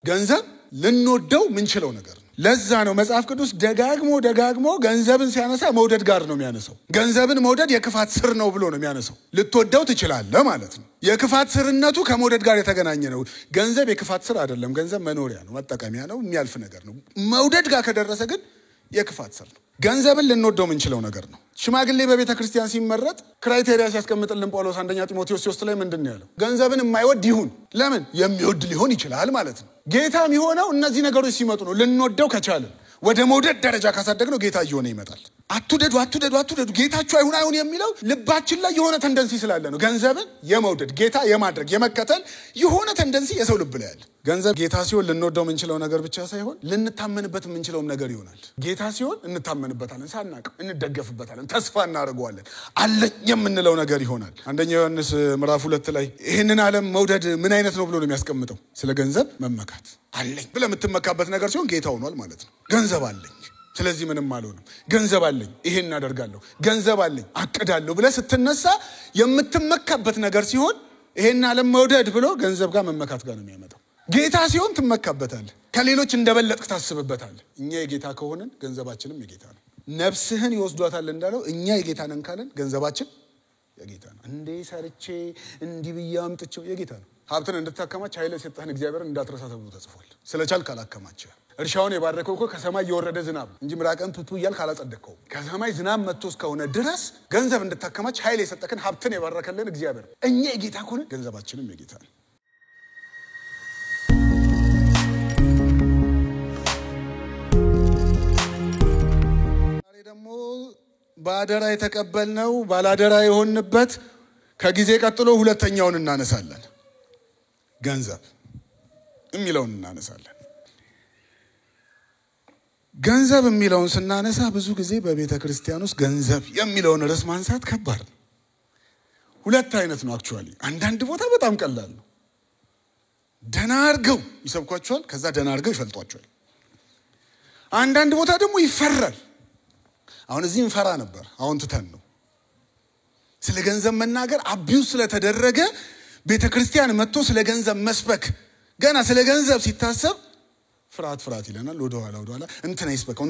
ገንዘብ ልንወደው ምንችለው ነገር ነው። ለዛ ነው መጽሐፍ ቅዱስ ደጋግሞ ገንዘብን ሲያነሳ መውደድ ጋር ነው የሚያነሳው። ገንዘብን መውደድ የክፋት ስር ነው ብሎ ነው የሚያነሳው። ልትወደው ትችላለህ ማለት ነው። የክፋት ስርነቱ ከመውደድ ጋር የተገናኘ ነው። ገንዘብ የክፋት ስር አይደለም። ገንዘብ መኖሪያ ነው፣ መጠቀሚያ ነው፣ የሚያልፍ ነገር ነው። መውደድ ጋር ከደረሰ ግን የክፋት ስር ነው። ገንዘብን ልንወደው ምንችለው ነገር ነው። ሽማግሌ በቤተ ክርስቲያን ሲመረጥ ክራይቴሪያ ሲያስቀምጥልን ጳውሎስ አንደኛ ጢሞቴዎስ 3 ላይ ምንድን ነው ያለው? ገንዘብን የማይወድ ይሁን። ለምን? የሚወድ ሊሆን ይችላል ማለት ነው። ጌታ የሚሆነው እነዚህ ነገሮች ሲመጡ ነው። ልንወደው ከቻልን ወደ መውደድ ደረጃ ካሳደግነው ጌታ እየሆነ ይመጣል። አትውደዱ ጌታችሁ አይሁን የሚለው ልባችን ላይ የሆነ ተንደንሲ ስላለ ነው። ገንዘብን የመውደድ ጌታ የማድረግ የመከተል የሆነ ተንደንሲ የሰው ልብ ላይ አለ። ገንዘብ ጌታ ሲሆን ልንወደው ምንችለው ነገር ብቻ ሳይሆን ልንታመንበት ምንችለውም ነገር ይሆናል። ጌታ ሲሆን እንታመንበታለን፣ ሳናቅ እንደገፍበታለን፣ ተስፋ እናደርገዋለን፣ አለኝ የምንለው ነገር ይሆናል። አንደኛ ዮሐንስ ምዕራፍ 2 ላይ ይህንን ዓለም መውደድ ምን አይነት ነው ብሎ ነው የሚያስቀምጠው? ስለ ገንዘብ መመካት። አለኝ ብለህ የምትመካበት ነገር ሲሆን ጌታ ሆኗል ማለት ነው። ገንዘብ አለኝ ስለዚህ ምንም አልሆንም፣ ገንዘብ አለኝ ይሄን እናደርጋለሁ፣ ገንዘብ አለኝ አቅዳለሁ ብለህ ስትነሳ የምትመካበት ነገር ሲሆን ይሄን ዓለም መውደድ ብሎ ገንዘብ ጋር መመካት ጋር ነው የሚያመጣው። ጌታ ሲሆን ትመካበታለህ፣ ከሌሎች እንደበለጥክ ታስብበታለህ። እኛ የጌታ ከሆነን ገንዘባችንም የጌታ ነው። ነፍስህን ይወስዷታል እንዳለው እኛ የጌታ ነን ካለን ገንዘባችን የጌታ ነው። እንዴ ሰርቼ እንዲህ ብዬ አምጥቼው የጌታ ነው። ሀብትን እንድታከማች ኃይለ ሰጠህን እግዚአብሔርን እንዳትረሳ ተብሎ ተጽፏል። ስለቻልክ አላከማችህ። እርሻውን የባረከው እኮ ከሰማይ የወረደ ዝናብ እንጂ ምራቅን ቱቱ እያልክ አላጸደቅከው። ከሰማይ ዝናብ መጥቶ እስከሆነ ድረስ ገንዘብ እንድታከማች ኃይል የሰጠህን ሀብትን የባረከልን እግዚአብሔር እኛ የጌታ ከሆነ ገንዘባችንም የጌታ ነው። ዛሬ ደግሞ ባደራ የተቀበልነው ባላደራ የሆንበት ከጊዜ ቀጥሎ ሁለተኛውን እናነሳለን። ገንዘብ የሚለውን እናነሳለን። ገንዘብ የሚለውን ስናነሳ ብዙ ጊዜ በቤተ ክርስቲያን ውስጥ ገንዘብ የሚለውን ርዕስ ማንሳት ከባድ ነው። ሁለት አይነት ነው አክቹአሊ። አንዳንድ ቦታ በጣም ቀላል ነው። ደና አድርገው ይሰብኳቸዋል፣ ከዛ ደና አድርገው ይፈልጧቸዋል። አንዳንድ ቦታ ደግሞ ይፈራል። አሁን እዚህ እንፈራ ነበር፣ አሁን ትተን ነው። ስለ ገንዘብ መናገር አቢዩስ ስለተደረገ ቤተ ክርስቲያን መጥቶ ስለ ገንዘብ መስበክ ገና ስለ ገንዘብ ሲታሰብ ፍርሃት ይለናል። ወደ ኋላ እንትና ይስበከው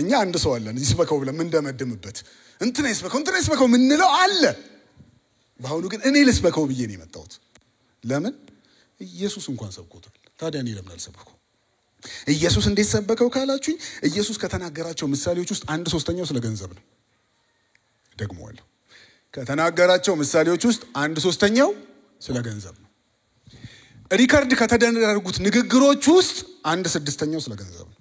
እኛ አንድ ሰው አለን ይስበከው ብለን እንደመድምበት እንትና ይስበከው ምንለው አለ። በአሁኑ ግን እኔ ልስበከው ብዬ ነው የመጣሁት። ለምን? ኢየሱስ እንኳን ሰብኮታል። ታዲያ እኔ ለምን አልሰበከው? ኢየሱስ እንዴት ሰበከው ካላችሁኝ ኢየሱስ ከተናገራቸው ምሳሌዎች ውስጥ 1/3 ስለ ገንዘብ ነው። ደግሞዋለሁ። ከተናገራቸው ምሳሌዎች ውስጥ 1/3 ስለ ገንዘብ ነው። ሪከርድ ከተደረጉት ንግግሮች ውስጥ 1/6 ስለ ገንዘብ ነው።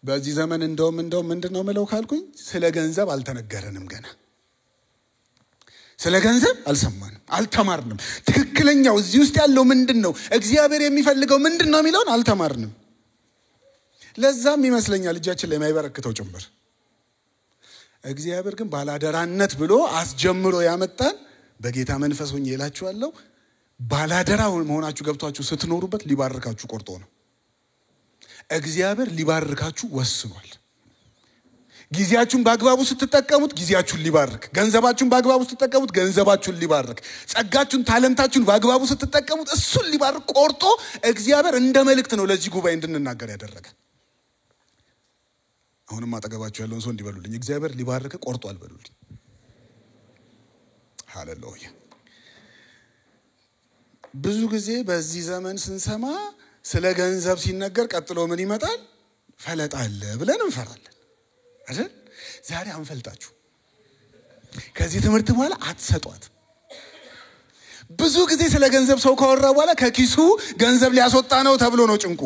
በዚህ ዘመን እንደውም ምንድነው ምለው ካልኩኝ ስለ ገንዘብ አልተነገረንም። ገና ስለ ገንዘብ አልሰማንም፣ አልተማርንም። ትክክለኛው እዚህ ውስጥ ያለው ምንድነው፣ እግዚአብሔር የሚፈልገው ምንድነው የሚለውን አልተማርንም። ለዛም ይመስለኛል እጃችን ላይ የማይበረክተው ጭምር። እግዚአብሔር ግን ባላደራነት ብሎ አስጀምሮ ያመጣን በጌታ መንፈስ ሆኜ እላችኋለሁ፣ ባላደራ መሆናችሁ ገብቷችሁ ስትኖሩበት ሊባርካችሁ ቆርጦ ነው። እግዚአብሔር ሊባርካችሁ ወስኗል። ጊዜያችሁን በአግባቡ ስትጠቀሙት ጊዜያችሁን ሊባርክ፣ ገንዘባችሁን በአግባቡ ስትጠቀሙት ገንዘባችሁን ሊባርክ፣ ጸጋችሁን ታለንታችሁን በአግባቡ ስትጠቀሙት እሱን ሊባርክ ቆርጦ እግዚአብሔር እንደ መልእክት ነው ለዚህ ጉባኤ እንድንናገር ያደረገ። አሁንም አጠገባችሁ ያለውን ሰው እንዲበሉልኝ እግዚአብሔር ሊባርክ ቆርጧል በሉልኝ። ሃሌሉያ። ብዙ ጊዜ በዚህ ዘመን ስንሰማ ስለ ገንዘብ ሲነገር ቀጥሎ ምን ይመጣል? ፈለጥ አለ ብለን እንፈራለን አይደል? ዛሬ አንፈልጣችሁ። ከዚህ ትምህርት በኋላ አትሰጧት። ብዙ ጊዜ ስለ ገንዘብ ሰው ካወራ በኋላ ከኪሱ ገንዘብ ሊያስወጣ ነው ተብሎ ነው ጭንቁ።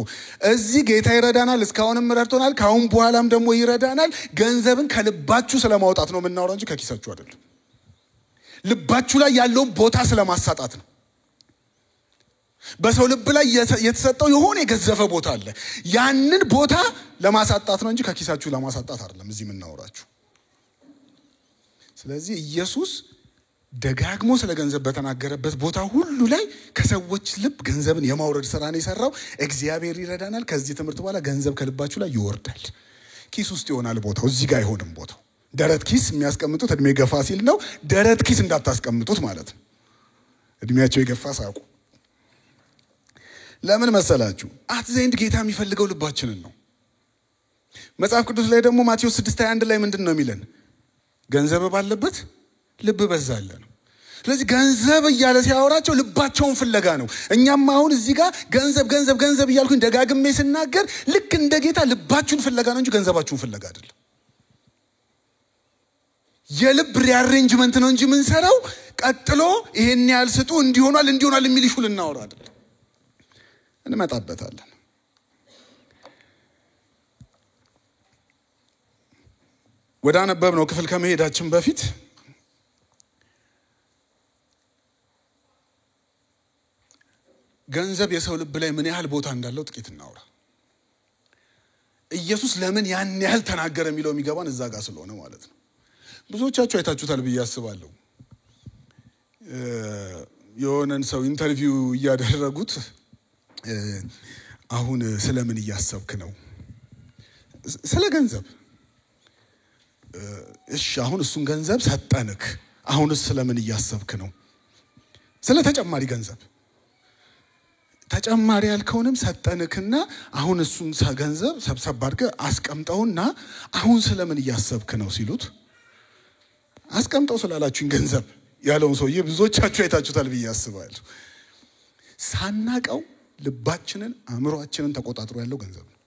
እዚህ ጌታ ይረዳናል፣ እስካሁንም ረድቶናል፣ ካሁን በኋላም ደግሞ ይረዳናል። ገንዘብን ከልባችሁ ስለማውጣት ነው የምናወራው እንጂ ከኪሳችሁ አይደለም። ልባችሁ ላይ ያለውን ቦታ ስለማሳጣት ነው። በሰው ልብ ላይ የተሰጠው የሆነ የገዘፈ ቦታ አለ። ያንን ቦታ ለማሳጣት ነው እንጂ ከኪሳችሁ ለማሳጣት አይደለም እዚህ የምናወራችሁ። ስለዚህ ኢየሱስ ደጋግሞ ስለ ገንዘብ በተናገረበት ቦታ ሁሉ ላይ ከሰዎች ልብ ገንዘብን የማውረድ ስራ ነው የሰራው። እግዚአብሔር ይረዳናል። ከዚህ ትምህርት በኋላ ገንዘብ ከልባችሁ ላይ ይወርዳል። ኪስ ውስጥ ይሆናል ቦታው፣ እዚህ ጋር አይሆንም ቦታው። ደረት ኪስ የሚያስቀምጡት እድሜ ገፋ ሲል ነው። ደረት ኪስ እንዳታስቀምጡት ማለት ነው። እድሜያቸው የገፋ ሳቁ። ለምን መሰላችሁ? አትዘንድ ጌታ የሚፈልገው ልባችንን ነው። መጽሐፍ ቅዱስ ላይ ደግሞ ማቴዎስ 6:21 ላይ ምንድን ነው የሚለን? ገንዘብ ባለበት ልብ በዛለ ነው። ስለዚህ ገንዘብ እያለ ሲያወራቸው ልባቸውን ፍለጋ ነው። እኛም አሁን እዚህ ጋር ገንዘብ ገንዘብ ገንዘብ እያልኩኝ ደጋግሜ ስናገር ልክ እንደ ጌታ ልባችሁን ፍለጋ ነው እንጂ ገንዘባችሁን ፍለጋ አይደለም። የልብ ሪአሬንጅመንት ነው እንጂ ምን ሰራው ቀጥሎ ይሄን ያህል ስጡ እንዲሆናል የሚል ይሹል እናወራ አይደለም። እንመጣበታለን። ወደ አነበብነው ክፍል ከመሄዳችን በፊት ገንዘብ የሰው ልብ ላይ ምን ያህል ቦታ እንዳለው ጥቂት እናውራ። ኢየሱስ ለምን ያን ያህል ተናገረ የሚለው የሚገባን እዛ ጋር ስለሆነ ማለት ነው። ብዙዎቻችሁ አይታችሁታል ብዬ አስባለሁ። የሆነን ሰው ኢንተርቪው እያደረጉት አሁን ስለምን እያሰብክ ነው? ስለ ገንዘብ። እሺ አሁን እሱን ገንዘብ ሰጠንክ፣ አሁንስ ስለምን እያሰብክ ነው? ስለ ተጨማሪ ገንዘብ። ተጨማሪ ያልከውንም ሰጠንክና አሁን እሱን ገንዘብ ሰብሰብ አድርገህ አስቀምጠውና አሁን ስለምን እያሰብክ ነው ሲሉት አስቀምጠው ስላላችሁኝ ገንዘብ ያለውን ሰውዬ ብዙዎቻችሁ አይታችሁታል ብዬ አስባለሁ። ሳናቀው ልባችንን አእምሮአችንን ተቆጣጥሮ ያለው ገንዘብ ነው።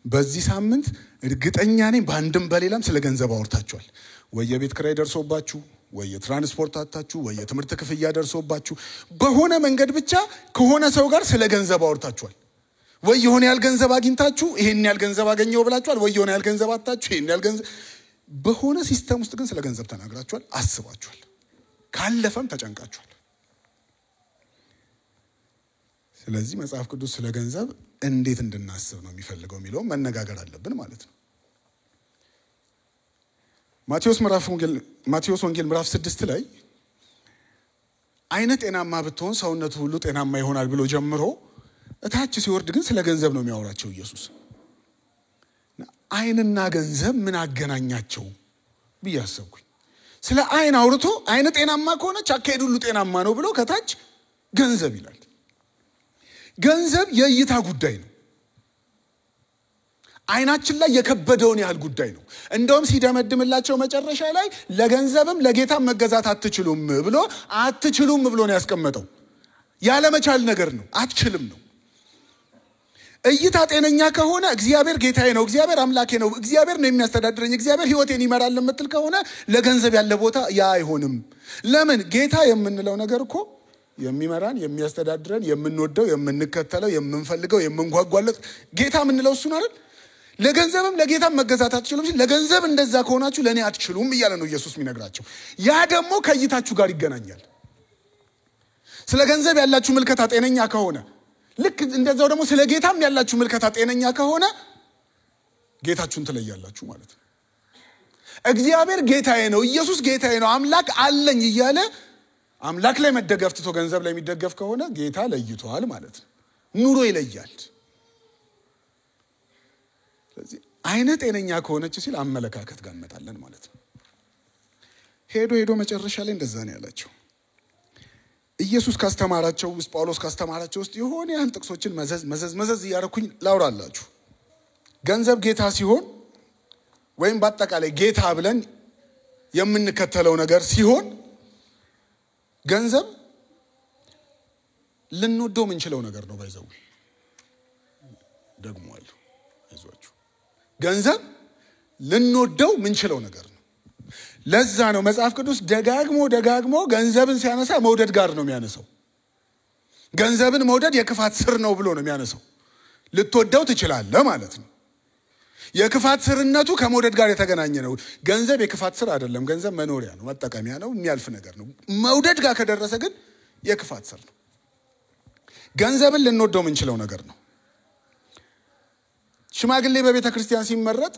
በዚህ ሳምንት እርግጠኛ ነኝ በአንድም በሌላም ስለ ገንዘብ አወርታችኋል። ወይ የቤት ኪራይ ደርሶባችሁ፣ ወይ የትራንስፖርት አጣችሁ፣ ወይ የትምህርት ክፍያ ደርሶባችሁ፣ በሆነ መንገድ ብቻ ከሆነ ሰው ጋር ስለ ገንዘብ አወርታችኋል። ወይ የሆነ ያህል ገንዘብ አግኝታችሁ ይሄን ያህል ገንዘብ አገኘው ብላችኋል። ወይ የሆነ ያህል ገንዘብ አጣችሁ ይሄን ያህል ገንዘብ። በሆነ ሲስተም ውስጥ ግን ስለ ገንዘብ ተናግራችኋል፣ አስባችኋል፣ ካለፈም ተጨንቃችኋል። ስለዚህ መጽሐፍ ቅዱስ ስለ ገንዘብ እንዴት እንድናስብ ነው የሚፈልገው የሚለው መነጋገር አለብን ማለት ነው። ማቴዎስ ወንጌል ምዕራፍ 6 ላይ አይነ ጤናማ ብትሆን ሰውነቱ ሁሉ ጤናማ ይሆናል ብሎ ጀምሮ እታች ሲወርድ ግን ስለ ገንዘብ ነው የሚያወራቸው ኢየሱስ። አይንና ገንዘብ ምን አገናኛቸው ብዬ አሰብኩኝ። ስለ አይን አውርቶ አይነ ጤናማ ከሆነች አካሄድ ሁሉ ጤናማ ነው ብሎ ከታች ገንዘብ ይላል። ገንዘብ የእይታ ጉዳይ ነው። አይናችን ላይ የከበደውን ያህል ጉዳይ ነው። እንደውም ሲደመድምላቸው መጨረሻ ላይ ለገንዘብም ለጌታም መገዛት አትችሉም ብሎ ነው ያስቀመጠው። ያለ መቻል ነገር ነው፣ አትችልም ነው። እይታ ጤነኛ ከሆነ እግዚአብሔር ጌታዬ ነው፣ እግዚአብሔር አምላኬ ነው፣ እግዚአብሔር ነው የሚያስተዳድረኝ፣ እግዚአብሔር ህይወቴን ይመራል ለምትል ከሆነ ለገንዘብ ያለ ቦታ ያ አይሆንም። ለምን? ጌታ የምንለው ነገር እኮ የሚመራን የሚያስተዳድረን የምንወደው የምንከተለው የምንፈልገው የምንጓጓለት ጌታ የምንለው እሱን አይደል? ለገንዘብም ለጌታም መገዛት አትችሉም ሲል ለገንዘብ እንደዛ ከሆናችሁ ለኔ አትችሉም እያለ ነው ኢየሱስ የሚነግራቸው። ያ ደግሞ ከእይታችሁ ጋር ይገናኛል። ስለ ገንዘብ ያላችሁ ምልከታ ጤነኛ ከሆነ ልክ እንደዛው ደግሞ ስለ ጌታም ያላችሁ ምልከታ ጤነኛ ከሆነ ጌታችሁን ትለያላችሁ ማለት ነው። እግዚአብሔር ጌታዬ ነው፣ ኢየሱስ ጌታዬ ነው፣ አምላክ አለኝ እያለ አምላክ ላይ መደገፍ ትቶ ገንዘብ ላይ የሚደገፍ ከሆነ ጌታ ለይቷል ማለት ነው። ኑሮ ይለያል። ስለዚህ አይነ ጤነኛ ከሆነች ሲል አመለካከት ጋር እንመጣለን ማለት ነው። ሄዶ መጨረሻ ላይ እንደዛ ነው ያላቸው። ኢየሱስ ካስተማራቸው ውስጥ ጳውሎስ ካስተማራቸው ውስጥ የሆነ ያህል ጥቅሶችን መዘዝ እያደረኩኝ ላውራላችሁ። ገንዘብ ጌታ ሲሆን ወይም በአጠቃላይ ጌታ ብለን የምንከተለው ነገር ሲሆን ገንዘብ ልንወደው የምንችለው ነገር ነው። ባይዘው ደግሞ አለ አይዟችሁ፣ ገንዘብ ልንወደው የምንችለው ነገር ነው። ለዛ ነው መጽሐፍ ቅዱስ ደጋግሞ ገንዘብን ሲያነሳ መውደድ ጋር ነው የሚያነሳው። ገንዘብን መውደድ የክፋት ስር ነው ብሎ ነው የሚያነሳው። ልትወደው ትችላለህ ማለት ነው። የክፋት ስርነቱ ከመውደድ ጋር የተገናኘ ነው። ገንዘብ የክፋት ስር አይደለም። ገንዘብ መኖሪያ ነው፣ መጠቀሚያ ነው፣ የሚያልፍ ነገር ነው። መውደድ ጋር ከደረሰ ግን የክፋት ስር ነው። ገንዘብን ልንወደው የምንችለው ነገር ነው። ሽማግሌ በቤተ ክርስቲያን ሲመረጥ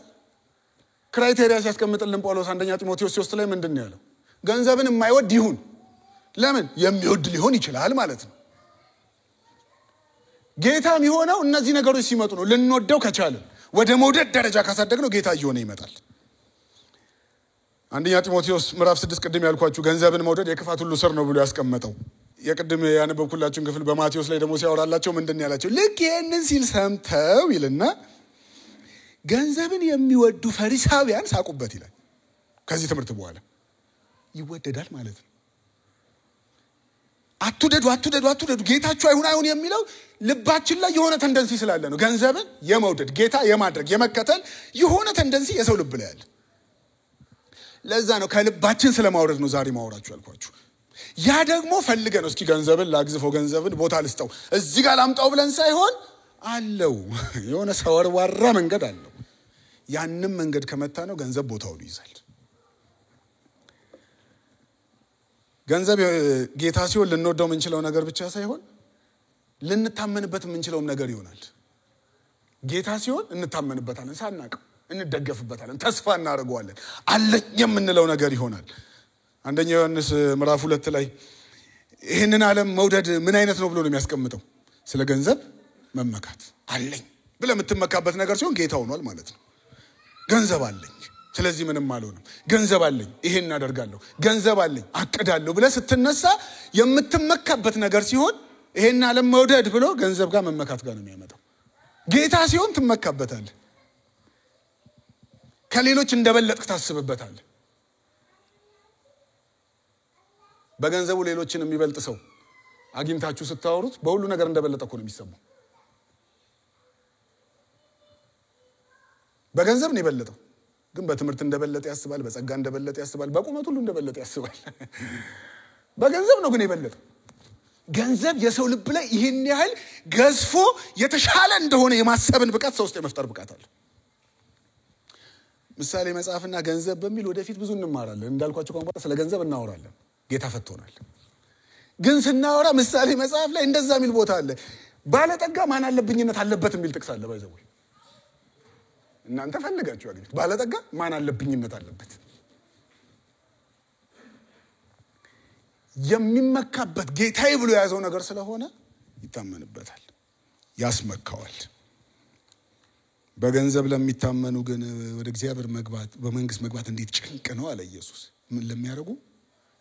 ክራይቴሪያ ሲያስቀምጥልን ጳውሎስ አንደኛ ጢሞቴዎስ 3 ላይ ምንድን ነው ያለው? ገንዘብን የማይወድ ይሁን። ለምን? የሚወድ ሊሆን ይችላል ማለት ነው። ጌታም የሆነው እነዚህ ነገሮች ሲመጡ ነው። ልንወደው ከቻለን ወደ መውደድ ደረጃ ካሳደግነው ጌታ እየሆነ ይመጣል። አንደኛ ጢሞቴዎስ ምዕራፍ 6 ቅድም ያልኳችሁ ገንዘብን መውደድ የክፋት ሁሉ ስር ነው ብሎ ያስቀመጠው የቅድም ያነበብኩላችሁን ክፍል በማቴዎስ ላይ ደግሞ ሲያወራላቸው ምንድን ያላቸው ልክ ይሄንን ሲል ሰምተው ይልና ገንዘብን የሚወዱ ፈሪሳውያን ሳቁበት ይላል። ከዚህ ትምህርት በኋላ ይወደዳል ማለት ነው። አትውደዱ ጌታችሁ አይሁን የሚለው ልባችን ላይ የሆነ ተንደንሲ ስላለ ነው። ገንዘብን የመውደድ ጌታ የማድረግ የመከተል የሆነ ተንደንሲ የሰው ልብ ላይ አለ። ለዛ ነው ከልባችን ስለማውረድ ነው ዛሬ ማውራችሁ ያልኳችሁ። ያ ደግሞ ፈልገ ነው እስኪ ገንዘብን ላግዝፈው፣ ገንዘብን ቦታ ልስጠው፣ እዚህ ጋር ላምጣው ብለን ሳይሆን አለው የሆነ ሰወርዋራ መንገድ አለው። ያንም መንገድ ከመታ ነው ገንዘብ ቦታውን ይይዛል። ገንዘብ ጌታ ሲሆን ልንወደው የምንችለው ነገር ብቻ ሳይሆን ልንታመንበት የምንችለውም ነገር ይሆናል። ጌታ ሲሆን እንታመንበታለን፣ ሳናቀው እንደገፍበታለን፣ ተስፋ እናደርገዋለን፣ አለኝ የምንለው ነገር ይሆናል። አንደኛ ዮሐንስ ምዕራፍ 2 ላይ ይሄንን ዓለም መውደድ ምን አይነት ነው ብሎ ነው የሚያስቀምጠው? ስለ ገንዘብ መመካት። አለኝ ብለህ የምትመካበት ነገር ሲሆን ጌታ ሆኗል ማለት ነው። ገንዘብ አለኝ ስለዚህ ምንም አልሆንም፣ ገንዘብ አለኝ ይሄን አደርጋለሁ፣ ገንዘብ አለኝ አቅዳለሁ ብለህ ስትነሳ የምትመካበት ነገር ሲሆን ይሄን ዓለም መውደድ ብሎ ገንዘብ ጋር መመካት ጋር ነው የሚያመጣው። ጌታ ሲሆን ትመካበታለህ፣ ከሌሎች እንደበለጥክ ታስብበታለህ። በገንዘቡ ሌሎችን የሚበልጥ ሰው አግኝታችሁ ስታወሩት በሁሉ ነገር እንደበለጠ እኮ ነው የሚሰማው። በገንዘብ ነው የበለጠው፣ ግን በትምህርት እንደበለጠ ያስባል፣ በጸጋ እንደበለጠ ያስባል፣ በቁመት ሁሉ እንደበለጠ ያስባል። በገንዘብ ነው ግን የበለጠው። ገንዘብ የሰው ልብ ላይ ይሄን ያህል ገዝፎ የተሻለ እንደሆነ የማሰብን ብቃት ሰው ውስጥ የመፍጠር ብቃት አለ። ምሳሌ መጽሐፍና ገንዘብ በሚል ወደፊት ብዙ እንማራለን። እንዳልኳችሁ ቋንቋ ስለ ገንዘብ እናወራለን። ጌታ ፈቶናል። ግን ስናወራ ምሳሌ መጽሐፍ ላይ እንደዛ የሚል ቦታ አለ። ባለጠጋ ማን አለብኝነት አለበት የሚል ጥቅስ አለ። ባይዘው እናንተ ፈልጋችሁ አግኝቱ። ባለጠጋ ማን አለብኝነት አለበት። የሚመካበት ጌታዬ ብሎ የያዘው ነገር ስለሆነ ይታመንበታል፣ ያስመካዋል። በገንዘብ ለሚታመኑ ግን ወደ እግዚአብሔር መግባት በመንግስት መግባት እንዴት ጭንቅ ነው አለ ኢየሱስ። ምን ለሚያደርጉ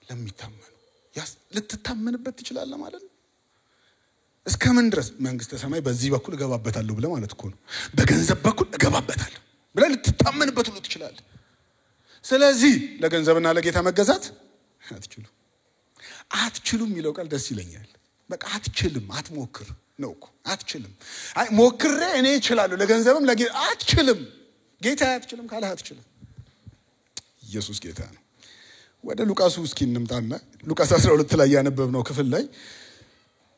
ለሚታመኑ። ልትታመንበት ትችላለህ ማለት ነው። እስከምን ድረስ? መንግስተ ሰማይ በዚህ በኩል እገባበታለሁ ብለህ ማለት እኮ ነው። በገንዘብ በኩል እገባበታለሁ ብለህ ልትታመንበት ሁሉ ትችላለህ። ስለዚህ ለገንዘብና ለጌታ መገዛት አትችሉም የሚለው ቃል ደስ ይለኛል። በቃ አትችልም፣ አትሞክር ነው እኮ። አትችልም። አይ ሞክሬ እኔ እችላለሁ ለገንዘብም ለጌታ አትችልም። ጌታ አትችልም ካለ አትችልም። ኢየሱስ ጌታ ነው። ወደ ሉቃስ እስኪ እንምጣና ሉቃስ 12 ላይ ያነበብነው ክፍል ላይ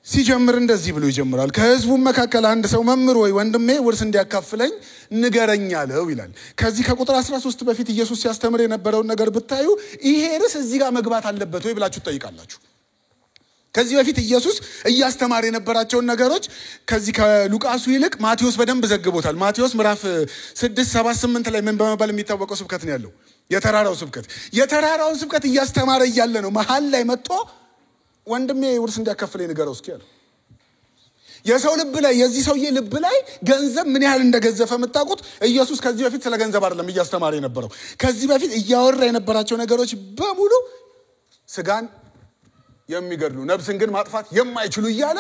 ሲጀምር እንደዚህ ብሎ ይጀምራል። ከህዝቡ መካከል አንድ ሰው መምህር ወይ ወንድሜ ውርስ እንዲያካፍለኝ ንገረኝ አለው ይላል። ከዚህ ከቁጥር 13 በፊት ኢየሱስ ሲያስተምር የነበረውን ነገር ብታዩ ይሄ ርዕስ እዚህ ጋር መግባት አለበት ወይ ብላችሁ ትጠይቃላችሁ። ከዚህ በፊት ኢየሱስ እያስተማረ የነበራቸውን ነገሮች ከዚህ ከሉቃሱ ይልቅ ማቴዎስ በደንብ ዘግቦታል። ማቴዎስ ምዕራፍ 6 7 8 ላይ ምን በመባል የሚታወቀው ስብከት ነው ያለው? የተራራው ስብከት። የተራራውን ስብከት እያስተማረ እያለ ነው መሃል ላይ መጥቶ ወንድሜ ውርስ እንዲያካፍለኝ ንገረው እስኪ አለው። የሰው ልብ ላይ የዚህ ሰውዬ ልብ ላይ ገንዘብ ምን ያህል እንደገዘፈ የምታውቁት ኢየሱስ ከዚህ በፊት ስለ ገንዘብ አይደለም እያስተማረ የነበረው። ከዚህ በፊት እያወራ የነበራቸው ነገሮች በሙሉ ስጋን የሚገድሉ ነፍስን ግን ማጥፋት የማይችሉ እያለ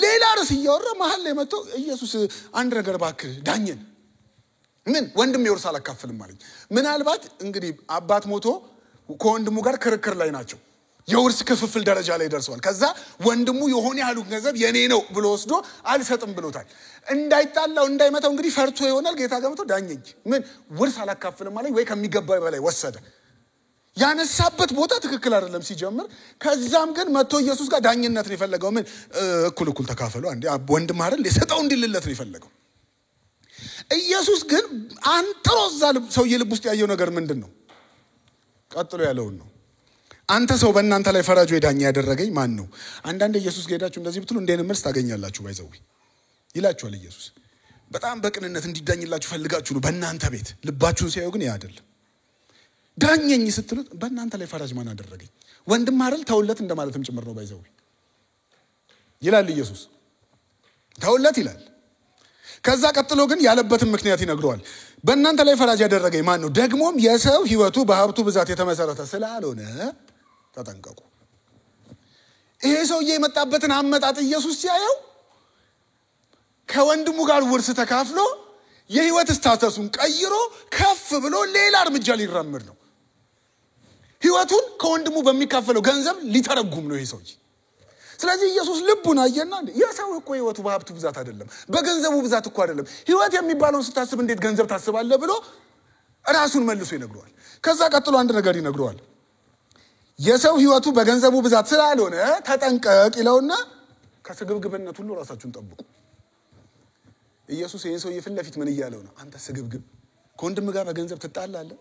ሌላ ርዕስ እያወራ መሃል ላይ መጥቶ ኢየሱስ አንድ ነገር እባክህ ዳኘን፣ ምን ወንድሜ ውርስ አላካፍልም ማለት። ምናልባት እንግዲህ አባት ሞቶ ከወንድሙ ጋር ክርክር ላይ ናቸው። የውርስ ክፍፍል ደረጃ ላይ ደርሰዋል። ከዛ ወንድሙ የሆነ ያህሉ ገንዘብ የኔ ነው ብሎ ወስዶ አልሰጥም ብሎታል። እንዳይጣላው እንዳይመታው እንግዲህ ፈርቶ ይሆናል ጌታ ገምቶ ዳኘኝ፣ ምን ውርስ አላካፍልም ማለት ወይ ከሚገባ በላይ ወሰደ። ያነሳበት ቦታ ትክክል አይደለም ሲጀምር። ከዛም ግን መጥቶ ኢየሱስ ጋር ዳኝነት ነው የፈለገው። ምን እኩል ተካፈሉ አንዴ ወንድም አይደል የሰጠው እንዲልለት ነው የፈለገው። ኢየሱስ ግን አንጥሮዛ ሰውዬ ልብ ውስጥ ያየው ነገር ምንድነው? ቀጥሎ ያለውን ነው። አንተ ሰው በእናንተ ላይ ፈራጅ ወይ ዳኛ ያደረገኝ ማን ነው? አንዳንድ ኢየሱስ ጌዳችሁ እንደዚህ ብትሉ እንደነ መልስ ታገኛላችሁ። ባይዘው ይላችኋል ኢየሱስ። በጣም በቅንነት እንዲዳኝላችሁ ፈልጋችሁ ነው በእናንተ ቤት። ልባችሁን ሲያዩ ግን ያ አይደለም። ዳኘኝ ስትሉት በእናንተ ላይ ፈራጅ ማን አደረገኝ? ወንድም አይደል ተውለት እንደማለትም ጭምር ነው ባይዘው ይላል ኢየሱስ። ተውለት ይላል። ከዛ ቀጥሎ ግን ያለበትን ምክንያት ይነግረዋል። በእናንተ ላይ ፈራጅ ያደረገኝ ማን ነው? ደግሞም የሰው ህይወቱ በሀብቱ ብዛት የተመሰረተ ስላልሆነ ተጠንቀቁ። ይሄ ሰውዬ የመጣበትን አመጣጥ ኢየሱስ ሲያየው ከወንድሙ ጋር ውርስ ተካፍሎ የህይወት ስታተሱን ቀይሮ ከፍ ብሎ ሌላ እርምጃ ሊራመድ ነው። ህይወቱን ከወንድሙ በሚካፈለው ገንዘብ ሊተረጉም ነው ይሄ ሰውዬ። ስለዚህ ኢየሱስ ልቡን አየና የሰው እኮ ህይወቱ በሀብቱ ብዛት አይደለም፣ በገንዘቡ ብዛት እኮ አይደለም፣ ህይወት የሚባለውን ስታስብ እንዴት ገንዘብ ታስባለህ ብሎ ራሱን መልሶ ይነግረዋል። ከዛ ቀጥሎ አንድ ነገር ይነግረዋል። የሰው ህይወቱ በገንዘቡ ብዛት ስላልሆነ ተጠንቀቅ ይለውና ከስግብግብነት ሁሉ ራሳችሁን ጠብቁ። ኢየሱስ ይሄን ሰውዬ ፊት ለፊት ምን እያለው ነው? አንተ ስግብግብ ከወንድም ጋር በገንዘብ ትጣላለህ?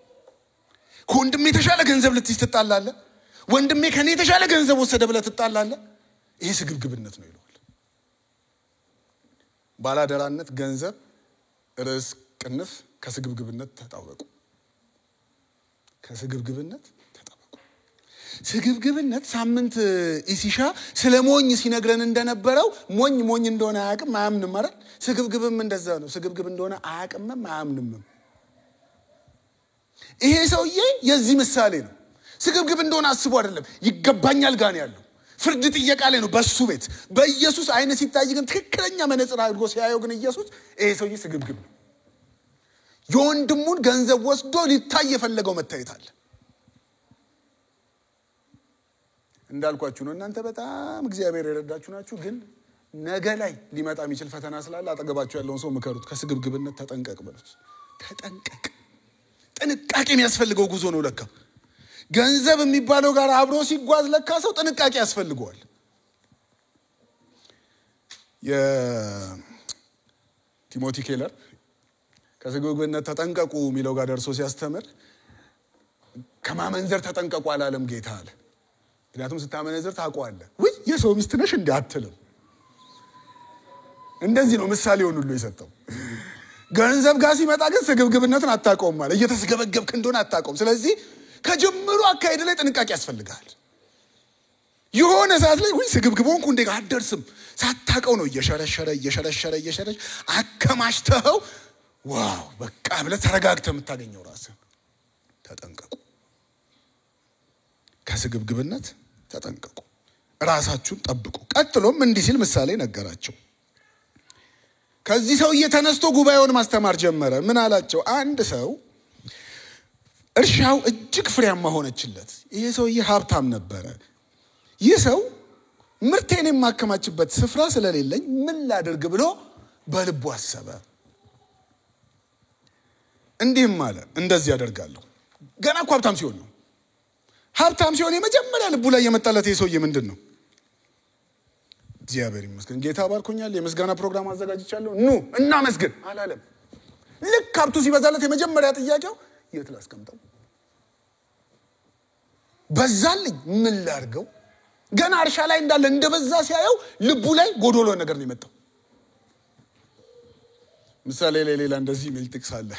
ከወንድሜ የተሻለ ገንዘብ ልትይዝ ትጣላለህ? ወንድሜ ከኔ የተሻለ ገንዘብ ወሰደ ብለህ ትጣላለህ? ይሄ ስግብግብነት ነው ይለዋል። ባላደራነት፣ ገንዘብ፣ ርዕስ፣ ቅንፍ ከስግብግብነት ተጣበቁ። ከስግብግብነት ተጣበቁ። ስግብግብነት ሳምንት ኢሲሻ ስለ ሞኝ ሲነግረን እንደነበረው ሞኝ እንደሆነ አያውቅም አያምንም አይደል? ስግብግብም እንደዛ ነው። ስግብግብ እንደሆነ አያውቅምም አያምንምም። ይሄ ሰውዬ የዚህ ምሳሌ ነው። ስግብግብ እንደሆነ አስቦ አይደለም፣ ይገባኛል ጋር ነው ያለው። ፍርድ ጥየቃ ላይ ነው በሱ ቤት። በኢየሱስ አይነ ሲታይ ግን ትክክለኛ መነጽር አድርጎ ሲያየው ግን ኢየሱስ ይሄ ሰውዬ ስግብግብ ነው። የወንድሙን ገንዘብ ወስዶ ሊታይ የፈለገው መታየት አለ። እንዳልኳችሁ ነው። እናንተ በጣም እግዚአብሔር የረዳችሁ ናችሁ። ግን ነገ ላይ ሊመጣ የሚችል ፈተና ስላለ አጠገባችሁ ያለውን ሰው ምከሩት። ከስግብግብነት ተጠንቀቅ በሉት። ተጠንቀቅ። ጥንቃቄ የሚያስፈልገው ጉዞ ነው ለካ። ገንዘብ የሚባለው ጋር አብሮ ሲጓዝ ለካ ሰው ጥንቃቄ ያስፈልገዋል። የቲሞቲ ኬለር ከስግብግብነት ተጠንቀቁ የሚለው ጋር ደርሶ ሲያስተምር ከማመንዘር ተጠንቀቁ አላለም ጌታ አለ። ምክንያቱም ስታመነዝር ታውቀዋለህ። ወይ የሰው ሚስት ነሽ እንዴ አትልም። እንደዚህ ነው ምሳሌውን ሁሉ የሰጠው። ገንዘብ ጋር ሲመጣ ግን ስግብግብነትን አታውቀውም ማለት እየተስገበገብክ እንደሆነ አታውቀውም። ስለዚህ ከጀምሩ አካሄድ ላይ ጥንቃቄ ያስፈልጋል። የሆነ ሰዓት ላይ ወይ ስግብግቦንኩ እንደ ጋር አትደርስም። ሳታውቀው ነው እየሸረሸረ አከማሽተው ዋው በቃ ብለህ ተረጋግተህ የምታገኘው ራስህ። ተጠንቀቁ። ከስግብግብነት ተጠንቀቁ። ራሳችሁን ጠብቁ። ቀጥሎም እንዲህ ሲል ምሳሌ ነገራቸው። ከዚህ ሰውዬ ተነስቶ ጉባኤውን ማስተማር ጀመረ። ምን አላቸው? አንድ ሰው እርሻው እጅግ ፍሬያማ ሆነችለት። ይሄ ሰውዬ ሀብታም ነበረ። ይህ ሰው ምርቴን የማከማችበት ስፍራ ስለሌለኝ ምን ላድርግ ብሎ በልቡ አሰበ። እንዲህም አለ፣ እንደዚህ ያደርጋለሁ። ገና እኮ ሀብታም ሲሆን ነው። ሀብታም ሲሆን የመጀመሪያ ልቡ ላይ የመጣለት ይሄ ሰውዬ ምንድን ነው? እግዚአብሔር ይመስገን ጌታ ባርኮኛል፣ የምስጋና ፕሮግራም አዘጋጅቻለሁ፣ ኑ እናመስግን አላለም። ልክ ሀብቱ ሲበዛለት የመጀመሪያ ጥያቄው የት ላስቀምጠው? በዛልኝ ምን ላድርገው? ገና እርሻ ላይ እንዳለ እንደበዛ ሲያየው ልቡ ላይ ጎዶሎ ነገር ነው የመጣው። ምሳሌ ላይ ሌላ እንደዚህ የሚል ጥቅስ አለ።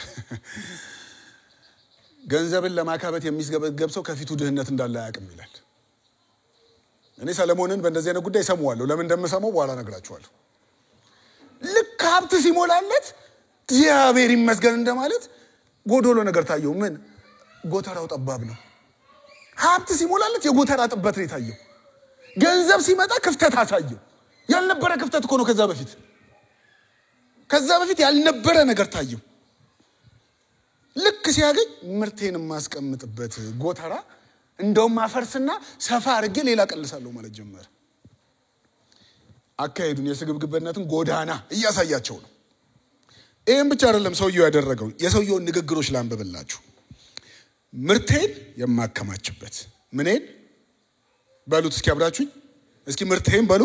ገንዘብን ለማካበት የሚስገበገብ ሰው ከፊቱ ድህነት እንዳለ አያውቅም ይላል። እኔ ሰለሞንን በእንደዚህ አይነት ጉዳይ ሰማዋለሁ። ለምን እንደምሰማው በኋላ እነግራችኋለሁ። ልክ ሀብት ሲሞላለት እግዚአብሔር ይመስገን እንደማለት ጎዶሎ ነገር ታየው። ምን? ጎተራው ጠባብ ነው። ሀብት ሲሞላለት የጎተራ ጥበት ነው የታየው። ገንዘብ ሲመጣ ክፍተት አሳየው። ያልነበረ ክፍተት እኮ ነው። ከዛ በፊት ያልነበረ ነገር ታየው። ልክ ሲያገኝ ምርቴን ማስቀምጥበት ጎተራ እንደውም አፈርስና ሰፋ አድርጌ ሌላ ቀልሳለሁ ማለት ጀመረ። አካሄዱን የስግብግብነትን ጎዳና እያሳያቸው ነው። ይሄን ብቻ አይደለም ሰውየው ያደረገው። የሰውየውን ንግግሮች ላንብብላችሁ። ምርቴን የማከማችበት ምንን በሉት እስኪ አብራችሁኝ። እስኪ ምርቴን በሉ።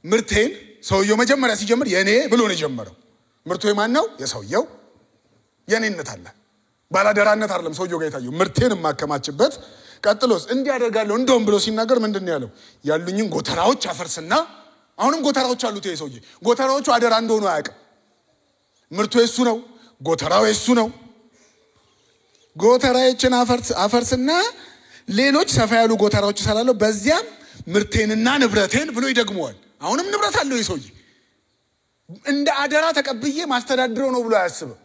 ምርቴን ሰውየው መጀመሪያ ሲጀምር የኔ ብሎ ነው የጀመረው። ምርቱ የማን ነው? የሰውየው። የኔነት አለ፣ ባላደራነት አይደለም ሰውየው ጋር የታየው። ምርቴን የማከማችበት። ቀጥሎስ እንዲህ አደርጋለሁ እንደውም ብሎ ሲናገር ምንድነው ያለው? ያሉኝን ጎተራዎች አፈርስና፣ አሁንም ጎተራዎች አሉት ይሄ ሰውዬ። ጎተራዎቹ አደራ እንደሆኑ አያውቅም። ምርቱ የሱ ነው፣ ጎተራው የሱ ነው። ጎተራዎችን አፈርስና ሌሎች ሰፋ ያሉ ጎተራዎች ሰላለሁ፣ በዚያም ምርቴንና ንብረቴን ብሎ ይደግመዋል። አሁንም ንብረት አለው ይሄ ሰውዬ። እንደ አደራ ተቀብዬ ማስተዳድረው ነው ብሎ አያስብም።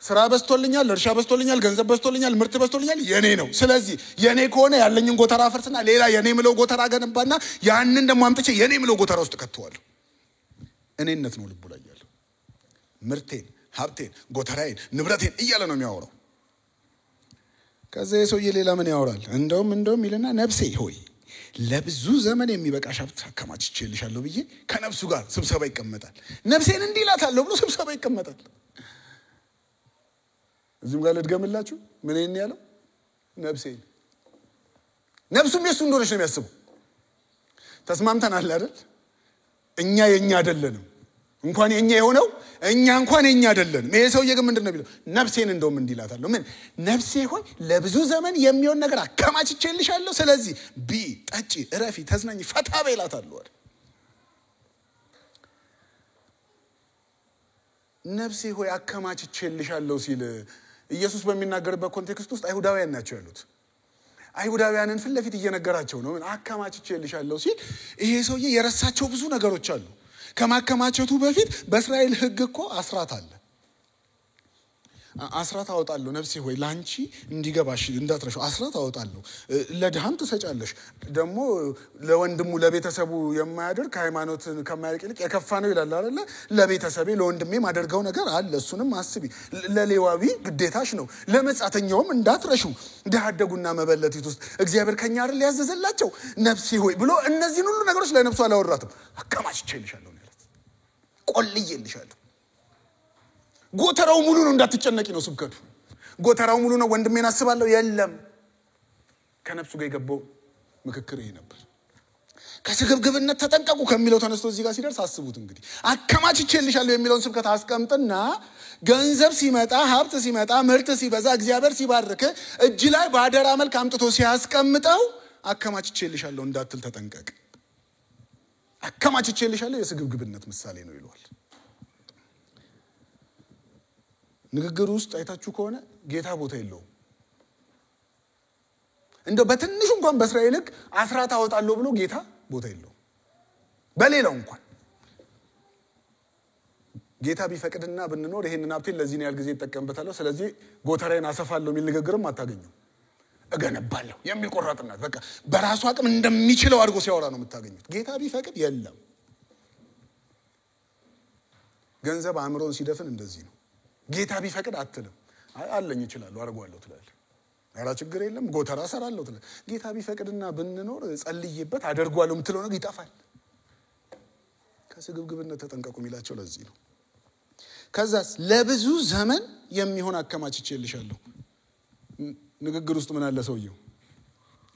ስራ በስቶልኛል፣ እርሻ በስቶልኛል፣ ገንዘብ በስቶልኛል፣ ምርት በስቶልኛል፣ የኔ ነው። ስለዚህ የኔ ከሆነ ያለኝን ጎተራ አፈርስና ሌላ የኔ ምለው ጎተራ ገነባና ያንን ደግሞ አምጥቼ የኔ ምለው ጎተራ ውስጥ ከተዋለሁ። እኔነት ነው ልቡ ላይ ያለው። ምርቴን፣ ሀብቴን፣ ጎተራዬን፣ ንብረቴን እያለ ነው የሚያወራው። ከዛ የሰውዬ ሌላ ምን ያወራል? እንደውም ይልና ነፍሴ ሆይ ለብዙ ዘመን የሚበቃሽ ሀብት አከማችቼልሻለሁ ብዬ ከነፍሱ ጋር ስብሰባ ይቀመጣል። ነፍሴን እንዲህ እላታለሁ ብሎ ስብሰባ ይቀመጣል። እዚህም ጋር ልድገምላችሁ። ምን ያለው? ነፍሴን። ነፍሱም የሱ እንደሆነች ነው የሚያስበው። ተስማምተናል አይደል? እኛ የኛ አይደለንም። እንኳን የኛ የሆነው እኛ እንኳን የኛ አይደለንም። ይሄ ሰውዬ ግን ምንድነው የሚለው? ነፍሴን እንደውም እንዲህ እላታለሁ። ምን? ነፍሴ ሆይ ለብዙ ዘመን የሚሆን ነገር አከማችቼልሻለሁ። ስለዚህ ቢ ጠጪ፣ እረፊ፣ ተዝናኝ፣ ፈታ በይ እላታለሁ። ነፍሴ ሆይ አከማችቼልሻለሁ ሲል ኢየሱስ በሚናገርበት ኮንቴክስት ውስጥ አይሁዳውያን ናቸው ያሉት። አይሁዳውያንን ፊት ለፊት እየነገራቸው ነው። አከማችቼልሻለሁ ሲል ይሄ ሰውዬ የረሳቸው ብዙ ነገሮች አሉ። ከማከማቸቱ በፊት በእስራኤል ሕግ እኮ አስራት አለ። አስራት አወጣለሁ ነፍሴ ሆይ ላንቺ እንዲገባሽ እንዳትረሺው አስራት አወጣለሁ። ለድሃም ትሰጫለሽ። ደግሞ ለወንድሙ ለቤተሰቡ የማያደርግ ሃይማኖት ከማያልቅ ይልቅ የከፋ ነው ይላል አይደለ? ለቤተሰቤ ለወንድሜ ማደርገው ነገር አለ፣ እሱንም አስቢ። ለሌዋዊ ግዴታሽ ነው። ለመጻተኛውም እንዳትረሺው። ድሃ አደጉና መበለቲት ውስጥ እግዚአብሔር ከኛ አይደል ያዘዘላቸው? ነፍሴ ሆይ ብሎ እነዚህን ሁሉ ነገሮች ለነፍሱ አላወራትም። አከማችቼልሻለሁ ነው ያላት። ቆልዬልሻለሁ። ጎተራው ሙሉ ነው እንዳትጨነቂ ነው ስብከቱ። ጎተራው ሙሉ ነው ወንድሜን አስባለሁ የለም። ከነፍሱ ጋር የገባው ምክክር ይሄ ነበር። ከስግብግብነት ተጠንቀቁ ከሚለው ተነስቶ እዚህ ጋር ሲደርስ አስቡት እንግዲህ። አከማችቼልሻለሁ የሚለውን ስብከት አስቀምጥና ገንዘብ ሲመጣ፣ ሀብት ሲመጣ፣ ምርት ሲበዛ፣ እግዚአብሔር ሲባርክ እጅ ላይ በአደራ መልክ አምጥቶ ሲያስቀምጠው አከማችቼልሻለሁ እንዳትል ተጠንቀቅ። አከማችቼልሻለሁ የስግብግብነት ምሳሌ ነው ይሏል። ንግግር ውስጥ አይታችሁ ከሆነ ጌታ ቦታ የለውም። እንደው በትንሹ እንኳን በእስራኤል ሕግ አስራት አወጣለሁ ብሎ ጌታ ቦታ የለውም። በሌላው እንኳን ጌታ ቢፈቅድና ብንኖር ይሄንን ሀብቴን ለዚህ ያህል ጊዜ እጠቀምበታለሁ፣ ስለዚህ ጎተራዬን አሰፋለሁ የሚል ንግግርም አታገኙም። እገነባለሁ የሚል ቆራጥነት በቃ በራሱ አቅም እንደሚችለው አድርጎ ሲያወራ ነው የምታገኙት። ጌታ ቢፈቅድ የለም። ገንዘብ አእምሮን ሲደፍን እንደዚህ ነው። ጌታ ቢፈቅድ አትልም። አለኝ እችላለሁ አርጓለሁ ትላለህ። ኧረ ችግር የለም ጎተራ ሰራለሁ ትላለህ። ጌታ ቢፈቅድና ብንኖር ጸልይበት አደርጓለሁ የምትለው ነገር ይጠፋል። ከስግብግብነት ተጠንቀቁ የሚላቸው ለዚህ ነው። ከዛስ ለብዙ ዘመን የሚሆን አከማችቼልሻለሁ። ንግግር ውስጥ ምን አለ ሰውየው?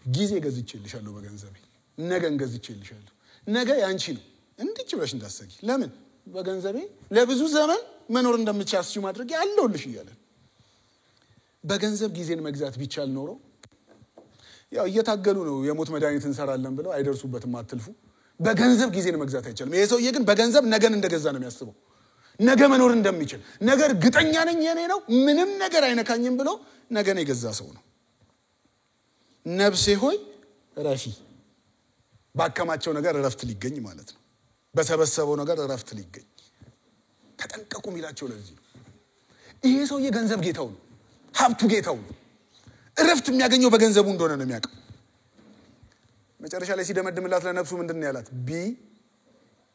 ጊዜ ገዝቼልሻለሁ በገንዘቤ፣ ነገን ገዝቼልሻለሁ። ነገ ያንቺ ነው እንድጭ ብለሽ እንዳሰጊ። ለምን? በገንዘቤ ለብዙ ዘመን መኖር እንደምትቻስዩ ማድረግ ያለውልሽ እያለ በገንዘብ ጊዜን መግዛት ቢቻል ኖሮ ያው እየታገሉ ነው የሞት መድኃኒት እንሰራለን ብለው አይደርሱበትም። አትልፉ። በገንዘብ ጊዜን መግዛት አይቻልም። ይሄ ሰውዬ ግን በገንዘብ ነገን እንደገዛ ነው የሚያስበው። ነገ መኖር እንደሚችል ነገር ግጠኛ ነኝ የኔ ነው ምንም ነገር አይነካኝም ብሎ ነገን የገዛ ሰው ነው። ነፍሴ ሆይ ረፊ። ባከማቸው ነገር እረፍት ሊገኝ ማለት ነው። በሰበሰበው ነገር እረፍት ሊገኝ ተጠንቀቁ የሚላቸው ለዚህ ነው። ይሄ ሰውዬ ገንዘብ ጌታው ነው፣ ሀብቱ ጌታው ነው። እረፍት የሚያገኘው በገንዘቡ እንደሆነ ነው የሚያውቀው። መጨረሻ ላይ ሲደመድምላት ለነፍሱ ምንድነው ያላት? ቢ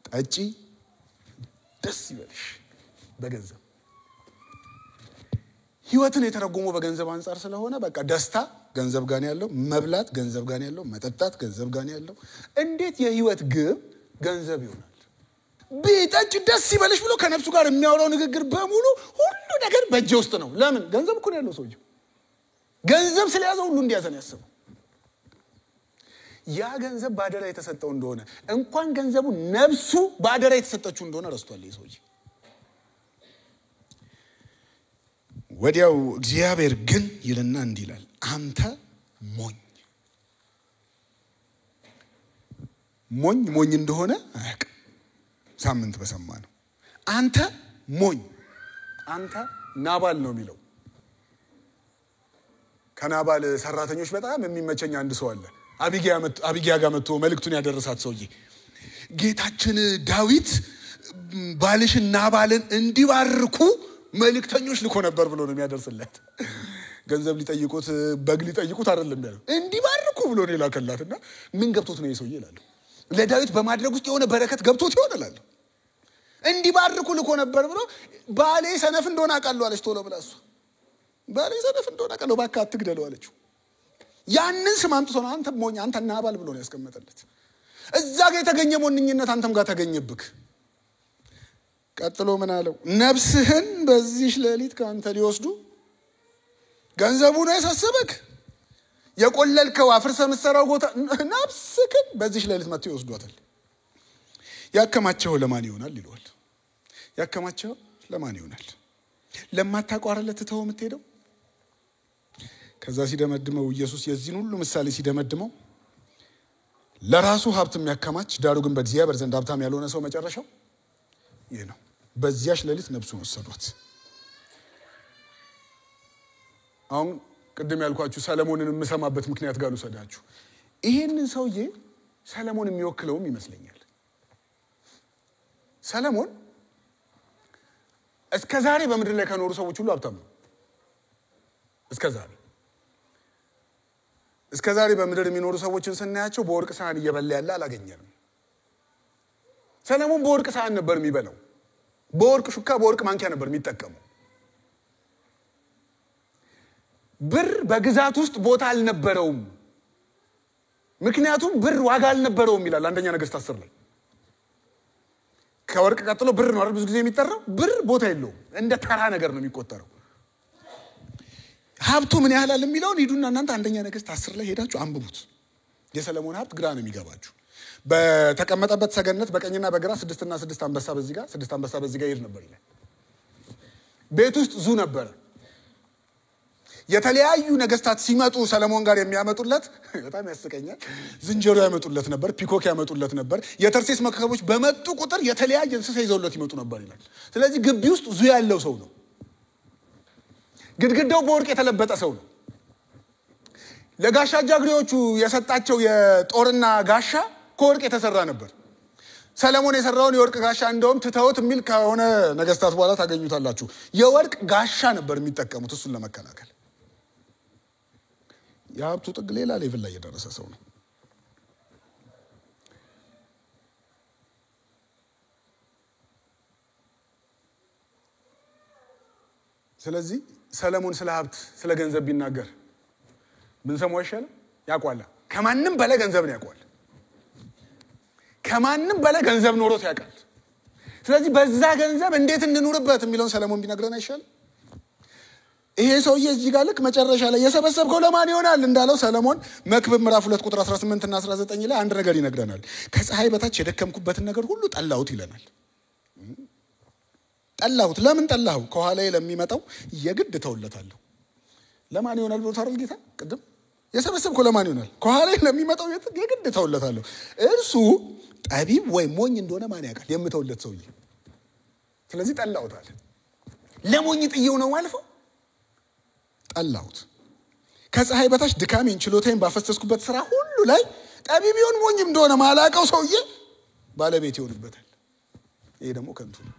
ጠጪ፣ ደስ ይበልሽ በገንዘብ። ህይወትን የተረጎመው በገንዘብ አንፃር ስለሆነ በቃ ደስታ ገንዘብ ጋር ያለው፣ መብላት ገንዘብ ጋር ያለው፣ መጠጣት ገንዘብ ጋር ያለው። እንዴት የህይወት ግብ ገንዘብ ይሆናል? ቢጠጭ ደስ ይበልሽ ብሎ ከነፍሱ ጋር የሚያወራው ንግግር በሙሉ ሁሉ ነገር በእጅ ውስጥ ነው። ለምን? ገንዘብ እኮ ነው ያለው ሰውዬው። ገንዘብ ስለያዘው ሁሉ እንዲያዘን ያሰበው። ያ ገንዘብ ባደራ የተሰጠው እንደሆነ እንኳን ገንዘቡ ነፍሱ ባደራ የተሰጠችው እንደሆነ ረስቷል ይሄ ሰውዬ። ወዲያው እግዚአብሔር ግን ይልና እንዲህ ይላል፣ አንተ ሞኝ። ሞኝ እንደሆነ አያውቅም። ሳምንት በሰማ ነው። አንተ ሞኝ። አንተ ናባል ነው የሚለው። ከናባል ሰራተኞች በጣም የሚመቸኝ አንድ ሰው አለ። አቢጊያ ጋር መጥቶ መልእክቱን ያደረሳት ሰውዬ፣ ጌታችን ዳዊት ባልሽን ናባልን እንዲባርኩ መልእክተኞች ልኮ ነበር ብሎ ነው የሚያደርስለት። ገንዘብ ሊጠይቁት በግ ሊጠይቁት አይደለም ያለው እንዲባርኩ ብሎ ነው የላከላትና ምን ገብቶት ነው የሰውዬ ይላል። ለዳዊት በማድረግ ውስጥ የሆነ በረከት ገብቶት ይሆናል። እንዲባርኩ ልኮ ነበር ብሎ ባሌ ሰነፍ እንደሆነ አቃለው አለች ቶሎ ብላ እሷ ባሌ ሰነፍ እንደሆነ አቃለው ባካ አትግደለው አለችው። ያንን ስም አምጥቶ ነው አንተ ሞኝ አንተ ናባል ብሎ ነው ያስቀመጠለት። እዛ ጋር የተገኘ ሞኝነት አንተም ጋር ተገኘብክ። ቀጥሎ ምን አለው? ነፍስህን በዚህ ሌሊት ካንተ ሊወስዱ ገንዘቡን ያሳሰበክ የቆለልከው አፍርሰ መሰራው ጎታ ነፍስህን በዚህ ሌሊት መጥተው ይወስዷታል። ያከማቸው ለማን ይሆናል ይሏል። ያከማቸው ለማን ይሆናል? ለማታቋረለት ተው የምትሄደው። ከዛ ሲደመድመው ኢየሱስ የዚህን ሁሉ ምሳሌ ሲደመድመው ለራሱ ሀብት የሚያከማች ዳሩ ግን በእግዚአብሔር ዘንድ ሀብታም ያልሆነ ሰው መጨረሻው ይሄ ነው። በዚያች ሌሊት ነፍሱን ወሰዷት። አሁን ቅድም ያልኳችሁ ሰለሞንን የምሰማበት ምክንያት ጋር ልሰዳችሁ። ይሄንን ሰውዬ ሰለሞን የሚወክለውም ይመስለኛል። ሰለሞን እስከዛሬ በምድር ላይ ከኖሩ ሰዎች ሁሉ ሀብታም ነው። እስከዛሬ በምድር የሚኖሩ ሰዎችን ስናያቸው በወርቅ ሳህን እየበላ ያለ አላገኘንም። ሰለሞን በወርቅ ሳህን ነበር የሚበላው። በወርቅ ሹካ በወርቅ ማንኪያ ነበር የሚጠቀመው። ብር በግዛት ውስጥ ቦታ አልነበረውም። ምክንያቱም ብር ዋጋ አልነበረውም ይላል አንደኛ ነገሥት 10 ላይ። ከወርቅ ቀጥሎ ብር ነው አይደል ብዙ ጊዜ የሚጠራው። ብር ቦታ የለውም፣ እንደ ተራ ነገር ነው የሚቆጠረው። ሀብቱ ምን ያህል አለ የሚለውን ሂዱና እናንተ አንደኛ ነገሥት 10 ላይ ሄዳችሁ አንብቡት። የሰለሞን ሀብት ግራ ነው የሚገባችሁ። በተቀመጠበት ሰገነት በቀኝና በግራ 6 አንበሳ በዚህ ጋር 6 አንበሳ በዚህ ጋር ይሄድ ነበር ይላል። ቤት ውስጥ ዙ ነበር። የተለያዩ ነገስታት ሲመጡ ሰለሞን ጋር የሚያመጡለት በጣም ያስቀኛል። ዝንጀሮ ያመጡለት ነበር፣ ፒኮክ ያመጡለት ነበር። የተርሴስ መርከቦች በመጡ ቁጥር የተለያየ እንስሳ ይዘውለት ይመጡ ነበር ይላል። ስለዚህ ግቢ ውስጥ ዙ ያለው ሰው ነው። ግድግዳው በወርቅ የተለበጠ ሰው ነው። ለጋሻ ጃግሬዎቹ የሰጣቸው የጦርና ጋሻ ከወርቅ የተሰራ ነበር። ሰለሞን የሰራውን የወርቅ ጋሻ እንደውም ትተውት የሚል ከሆነ ነገስታት በኋላ ታገኙታላችሁ። የወርቅ ጋሻ ነበር የሚጠቀሙት እሱን ለመከላከል። የሀብቱ ጥግ ሌላ ሌቭል ላይ የደረሰ ሰው ነው። ስለዚህ ሰለሞን ስለ ሀብት ስለ ገንዘብ ቢናገር ምን ሰማው ይሻላል? ያቋላ ከማንም በላይ ገንዘብን ያቋል። ከማንም በላይ ገንዘብ ኖሮት ያውቃል። ስለዚህ በዛ ገንዘብ እንዴት እንኑርበት የሚለውን ሰለሞን ቢነግረን አይሻል? ይሄ ሰውዬ እዚህ ጋር ልክ መጨረሻ ላይ የሰበሰብከው ለማን ይሆናል እንዳለው ሰለሞን መክብብ ምዕራፍ 2 ቁጥር 18 እና 19 ላይ አንድ ነገር ይነግረናል። ከፀሐይ በታች የደከምኩበትን ነገር ሁሉ ጠላሁት ይለናል። ጠላሁት። ለምን ጠላሁ? ከኋላዬ ለሚመጣው የግድ ተውለታለሁ። ለማን ይሆናል ብሎ ታረል ጌታ ቅድም የሰበሰብከው ለማን ይሆናል? ከኋላዬ ለሚመጣው የግድ ተውለታለሁ። እርሱ ጠቢብ ወይ ሞኝ እንደሆነ ማን ያውቃል? የምተውለት ሰውዬ። ስለዚህ ጠላሁታል። ለሞኝ ጥየው ነው አልፈው ጠላሁት። ከፀሐይ በታች ድካሜን ችሎታዬን ባፈሰስኩበት ስራ ሁሉ ላይ ጠቢብ ይሁን ሞኝ እንደሆነ ማላውቀው ሰውዬ ባለቤት ይሆንበታል። ይሄ ደግሞ ከንቱ ነው።